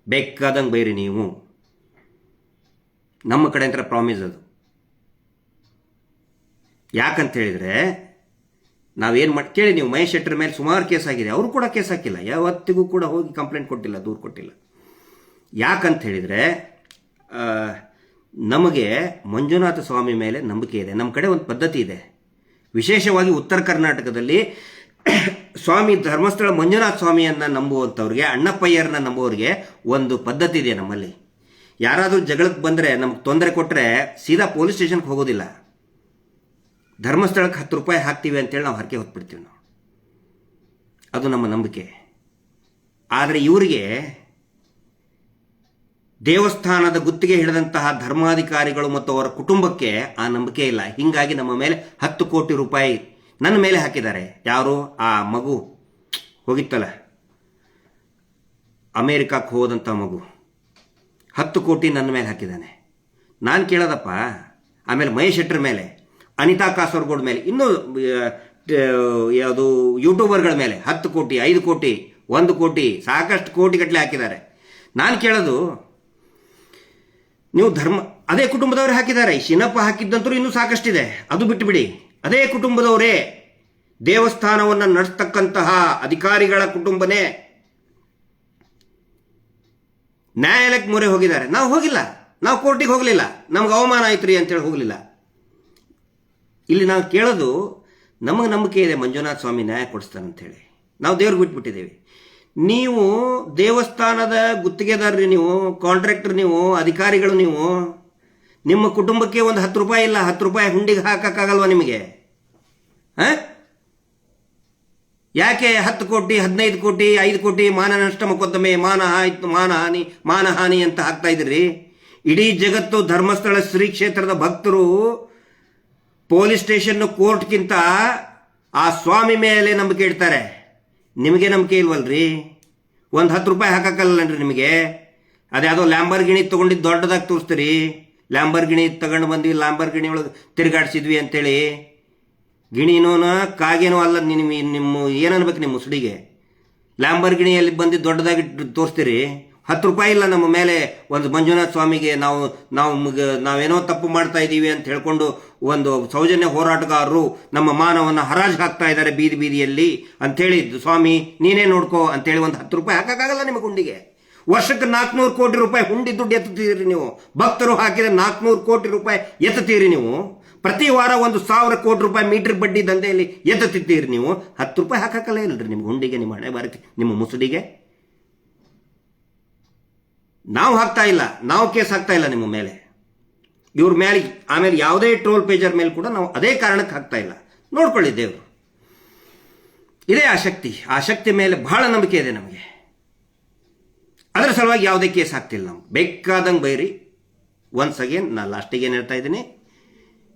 ಬೇಕಾದಂಗೆ ಬೈರಿ ನೀವು. ನಮ್ಮ ಕಡೆ ಅಂತ ಪ್ರಾಮಿಸ್ ಅದು. ಯಾಕಂತ ಹೇಳಿದರೆ ನಾವೇನು ಕೇಳಿ, ನೀವು ಮಹೇಶ್ ಶೆಟ್ಟರ್ ಮೇಲೆ ಸುಮಾರು ಕೇಸ್ ಆಗಿದೆ, ಅವರು ಕೂಡ ಕೇಸ್ ಹಾಕಿಲ್ಲ, ಯಾವತ್ತಿಗೂ ಕೂಡ ಹೋಗಿ ಕಂಪ್ಲೇಂಟ್ ಕೊಟ್ಟಿಲ್ಲ, ದೂರು ಕೊಟ್ಟಿಲ್ಲ. ಯಾಕಂತ ಹೇಳಿದರೆ ನಮಗೆ ಮಂಜುನಾಥ ಸ್ವಾಮಿ ಮೇಲೆ ನಂಬಿಕೆ ಇದೆ. ನಮ್ಮ ಕಡೆ ಒಂದು ಪದ್ಧತಿ ಇದೆ, ವಿಶೇಷವಾಗಿ ಉತ್ತರ ಕರ್ನಾಟಕದಲ್ಲಿ ಸ್ವಾಮಿ ಧರ್ಮಸ್ಥಳ ಮಂಜುನಾಥ ಸ್ವಾಮಿಯನ್ನು ನಂಬುವಂಥವ್ರಿಗೆ, ಅಣ್ಣಪ್ಪಯ್ಯರನ್ನ ನಂಬುವವ್ರಿಗೆ ಒಂದು ಪದ್ಧತಿ ಇದೆ ನಮ್ಮಲ್ಲಿ. ಯಾರಾದರೂ ಜಗಳಕ್ಕೆ ಬಂದರೆ, ನಮ್ಗೆ ತೊಂದರೆ ಕೊಟ್ಟರೆ ಸೀದಾ ಪೊಲೀಸ್ ಸ್ಟೇಷನ್ಗೆ ಹೋಗೋದಿಲ್ಲ, ಧರ್ಮಸ್ಥಳಕ್ಕೆ 10 ರೂಪಾಯಿ ಹಾಕ್ತೀವಿ ಅಂತೇಳಿ ನಾವು ಹರಕೆ ಹೊತ್ಬಿಡ್ತೀವಿ ನಾವು. ಅದು ನಮ್ಮ ನಂಬಿಕೆ. ಆದರೆ ಇವರಿಗೆ ದೇವಸ್ಥಾನದ ಗುತ್ತಿಗೆ ಹಿಡಿದಂತಹ ಧರ್ಮಾಧಿಕಾರಿಗಳು ಮತ್ತು ಅವರ ಕುಟುಂಬಕ್ಕೆ ಆ ನಂಬಿಕೆ ಇಲ್ಲ. ಹೀಗಾಗಿ ನಮ್ಮ ಮೇಲೆ 10 ಕೋಟಿ ರೂಪಾಯಿ ನನ್ನ ಮೇಲೆ ಹಾಕಿದ್ದಾರೆ. ಯಾರು? ಆ ಮಗು ಹೋಗಿತ್ತಲ್ಲ, ಅಮೇರಿಕಕ್ಕೆ ಹೋದಂಥ ಮಗು 10 ಕೋಟಿ ನನ್ನ ಮೇಲೆ ಹಾಕಿದ್ದಾನೆ. ನಾನು ಕೇಳೋದಪ್ಪ. ಆಮೇಲೆ ಮಹೇಶ್ ಶೆಟ್ಟರ್ ಮೇಲೆ, ಅನಿತಾ ಕಾಸರಗೋಡ್ ಮೇಲೆ, ಇನ್ನೂ ಯಾವುದು ಯೂಟ್ಯೂಬರ್ಗಳ ಮೇಲೆ 10 ಕೋಟಿ, 5 ಕೋಟಿ, 1 ಕೋಟಿ, ಸಾಕಷ್ಟು ಕೋಟಿಗಟ್ಟಲೆ ಹಾಕಿದ್ದಾರೆ. ನಾನು ಕೇಳೋದು, ನೀವು ಅದೇ ಕುಟುಂಬದವರೇ ಹಾಕಿದ್ದಾರೆ. ಶಿನಪ್ಪ ಹಾಕಿದ್ದಂತೂ ಇನ್ನೂ ಸಾಕಷ್ಟಿದೆ, ಅದು ಬಿಟ್ಟು ಬಿಡಿ. ಅದೇ ಕುಟುಂಬದವರೇ, ದೇವಸ್ಥಾನವನ್ನು ನಡೆಸ್ತಕ್ಕಂತಹ ಅಧಿಕಾರಿಗಳ ಕುಟುಂಬನೇ ನ್ಯಾಯಾಲಯಕ್ಕೆ ಮೊರೆ ಹೋಗಿದ್ದಾರೆ. ನಾವು ಹೋಗಿಲ್ಲ, ನಾವು ಕೋರ್ಟಿಗೆ ಹೋಗಲಿಲ್ಲ, ನಮ್ಗೆ ಅವಮಾನ ಆಯ್ತು ರೀ ಅಂತೇಳಿ ಹೋಗಲಿಲ್ಲ. ಇಲ್ಲಿ ನಾವು ಕೇಳೋದು, ನಮಗೆ ನಂಬಿಕೆ ಇದೆ ಮಂಜುನಾಥ ಸ್ವಾಮಿ ನ್ಯಾಯ ಕೊಡಿಸ್ತಾನಂಥೇಳಿ, ನಾವು ದೇವ್ರಿಗೆ ಬಿಟ್ಬಿಟ್ಟಿದ್ದೇವೆ. ನೀವು ದೇವಸ್ಥಾನದ ಗುತ್ತಿಗೆದಾರರಿ, ನೀವು ಕಾಂಟ್ರಾಕ್ಟರ್, ನೀವು ಅಧಿಕಾರಿಗಳು, ನೀವು ನಿಮ್ಮ ಕುಟುಂಬಕ್ಕೆ ಒಂದು 10 ರೂಪಾಯಿ ಇಲ್ಲ, 10 ರೂಪಾಯಿ ಹುಂಡಿಗೆ ಹಾಕಕ್ಕಾಗಲ್ವಾ ನಿಮಗೆ? ಯಾಕೆ 10 ಕೋಟಿ, 15 ಕೋಟಿ, 5 ಕೋಟಿ ಮಾನನಷ್ಟ ಮೊಕದ್ದಮೆ, ಮಾನಹಾನಿ ಅಂತ ಹಾಕ್ತಾ ಇದ್ದೀರಿ? ಇಡೀ ಜಗತ್ತು ಧರ್ಮಸ್ಥಳ ಶ್ರೀ ಕ್ಷೇತ್ರದ ಭಕ್ತರು ಪೊಲೀಸ್ ಸ್ಟೇಷನ್, ಕೋರ್ಟ್ಗಿಂತ ಆ ಸ್ವಾಮಿ ಮೇಲೆ ನಂಬಿಕೆ ಇಡ್ತಾರೆ. ನಿಮಗೆ ನಂಬಿಕೆ ಇಲ್ವಲ್ರಿ? ಒಂದು 10 ರೂಪಾಯಿ ಹಾಕಕ್ಕಲ್ಲನ್ರಿ ನಿಮಗೆ? ಅದ್ಯಾವುದೋ ಲ್ಯಾಂಬರ್ಗಿಣಿ ತೊಗೊಂಡಿದ್ದು ದೊಡ್ಡದಾಗಿ ತೋರಿಸ್ತೀರಿ. ಲ್ಯಾಂಬರ್ಗಿಣಿ ತಗೊಂಡು ಬಂದ್ವಿ, ಲ್ಯಾಂಬರ್ಗಿಣಿ ಒಳಗೆ ತಿರುಗಾಡಿಸಿದ್ವಿ ಅಂತೇಳಿ. ಗಿಣಿನೂ ಕಾಗೇನೋ ಅಲ್ಲ, ನಿಮ್ಮ ಏನನ್ಬೇಕು ನಿಮ್ಮ ಮುಸುಡಿಗೆ? ಲ್ಯಾಂಬರ್ಗಿಣಿಯಲ್ಲಿ ಬಂದು ದೊಡ್ಡದಾಗಿ ತೋರಿಸ್ತೀರಿ. 10 ರೂಪಾಯಿ ಇಲ್ಲ ನಮ್ಮ ಮೇಲೆ. ಒಂದು ಮಂಜುನಾಥ ಸ್ವಾಮಿಗೆ ನಾವೇನೋ ತಪ್ಪು ಮಾಡ್ತಾ ಇದ್ದೀವಿ ಅಂತ ಹೇಳ್ಕೊಂಡು ಒಂದು ಸೌಜನ್ಯ ಹೋರಾಟಗಾರರು ನಮ್ಮ ಮಾನವನ್ನು ಹರಾಜು ಹಾಕ್ತಾ ಇದ್ದಾರೆ ಬೀದಿ ಬೀದಿಯಲ್ಲಿ ಅಂಥೇಳಿ, ಸ್ವಾಮಿ ನೀನೇ ನೋಡ್ಕೋ ಅಂತೇಳಿ ಒಂದು 10 ರೂಪಾಯಿ ಹಾಕೋಕ್ಕಾಗಲ್ಲ ನಿಮ್ಮ ಹುಂಡಿಗೆ. ವರ್ಷಕ್ಕೆ 400 ಕೋಟಿ ರೂಪಾಯಿ ಹುಂಡಿ ದುಡ್ಡು ಎತ್ತುತ್ತೀರಿ ನೀವು. ಭಕ್ತರು ಹಾಕಿದ 400 ಕೋಟಿ ರೂಪಾಯಿ ಎತ್ತುತ್ತೀರಿ ನೀವು. ಪ್ರತಿ ವಾರ 1,000 ಕೋಟಿ ರೂಪಾಯಿ ಮೀಟರ್ ಬಡ್ಡಿ ದಂಧೆಯಲ್ಲಿ ಎತ್ತುತ್ತಿದ್ದೀರಿ ನೀವು. 10 ರೂಪಾಯಿ ಹಾಕಕ್ಕಲ್ಲ ಇಲ್ಲರಿ ನಿಮ್ಮ ಹುಂಡಿಗೆ, ನಿಮ್ಮ ಹಣೆ ಬಾರಕ್ಕೆ, ನಿಮ್ಮ ಮುಸುಡಿಗೆ. ನಾವು ಹಾಕ್ತಾ ಇಲ್ಲ, ನಾವು ಕೇಸ್ ಹಾಕ್ತಾ ಇಲ್ಲ ನಿಮ್ಮ ಮೇಲೆ, ಇವ್ರ ಮೇಲೆ. ಆಮೇಲೆ ಯಾವುದೇ ಟ್ರೋಲ್ ಪೇಜರ್ ಮೇಲೆ ಕೂಡ ನಾವು ಅದೇ ಕಾರಣಕ್ಕೆ ಹಾಕ್ತಾ ಇಲ್ಲ. ನೋಡ್ಕೊಳ್ಳಿ ದೇವರು. ಇದೇ ಆ ಶಕ್ತಿ ಮೇಲೆ ಬಹಳ ನಂಬಿಕೆ ಇದೆ ನಮಗೆ. ಅದರ ಸಲುವಾಗಿ ಯಾವುದೇ ಕೇಸ್ ಹಾಕ್ತಿಲ್ಲ ನಾವು. ಬೇಕಾದಂಗೆ ಬೈರಿ. ಒನ್ಸ್ ಅಗೇನ್ ನಾನು ಲಾಸ್ಟಿಗೆ ಏನು ಹೇಳ್ತಾ ಇದ್ದೀನಿ,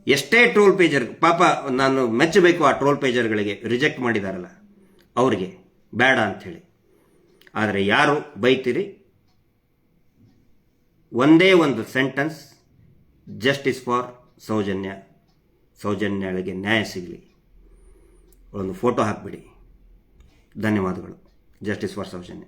ಎಷ್ಟೇ ಟ್ರೋಲ್ ಪೇಜರ್, ಪಾಪ ನಾನು ಮೆಚ್ಚಬೇಕು ಆ ಟ್ರೋಲ್ ಪೇಜರ್ಗಳಿಗೆ, ರಿಜೆಕ್ಟ್ ಮಾಡಿದಾರಲ್ಲ ಅವರಿಗೆ, ಬೇಡ ಅಂಥೇಳಿ. ಆದರೆ ಯಾರು ಬೈತೀರಿ, ಒಂದೇ ಒಂದು ಸೆಂಟೆನ್ಸ್, ಜಸ್ಟಿಸ್ ಫಾರ್ ಸೌಜನ್ಯಳಿಗೆ ನ್ಯಾಯ ಸಿಗಲಿ, ಒಂದು ಫೋಟೋ ಹಾಕಿಬಿಡಿ. ಧನ್ಯವಾದಗಳು. Justice for Soujanya.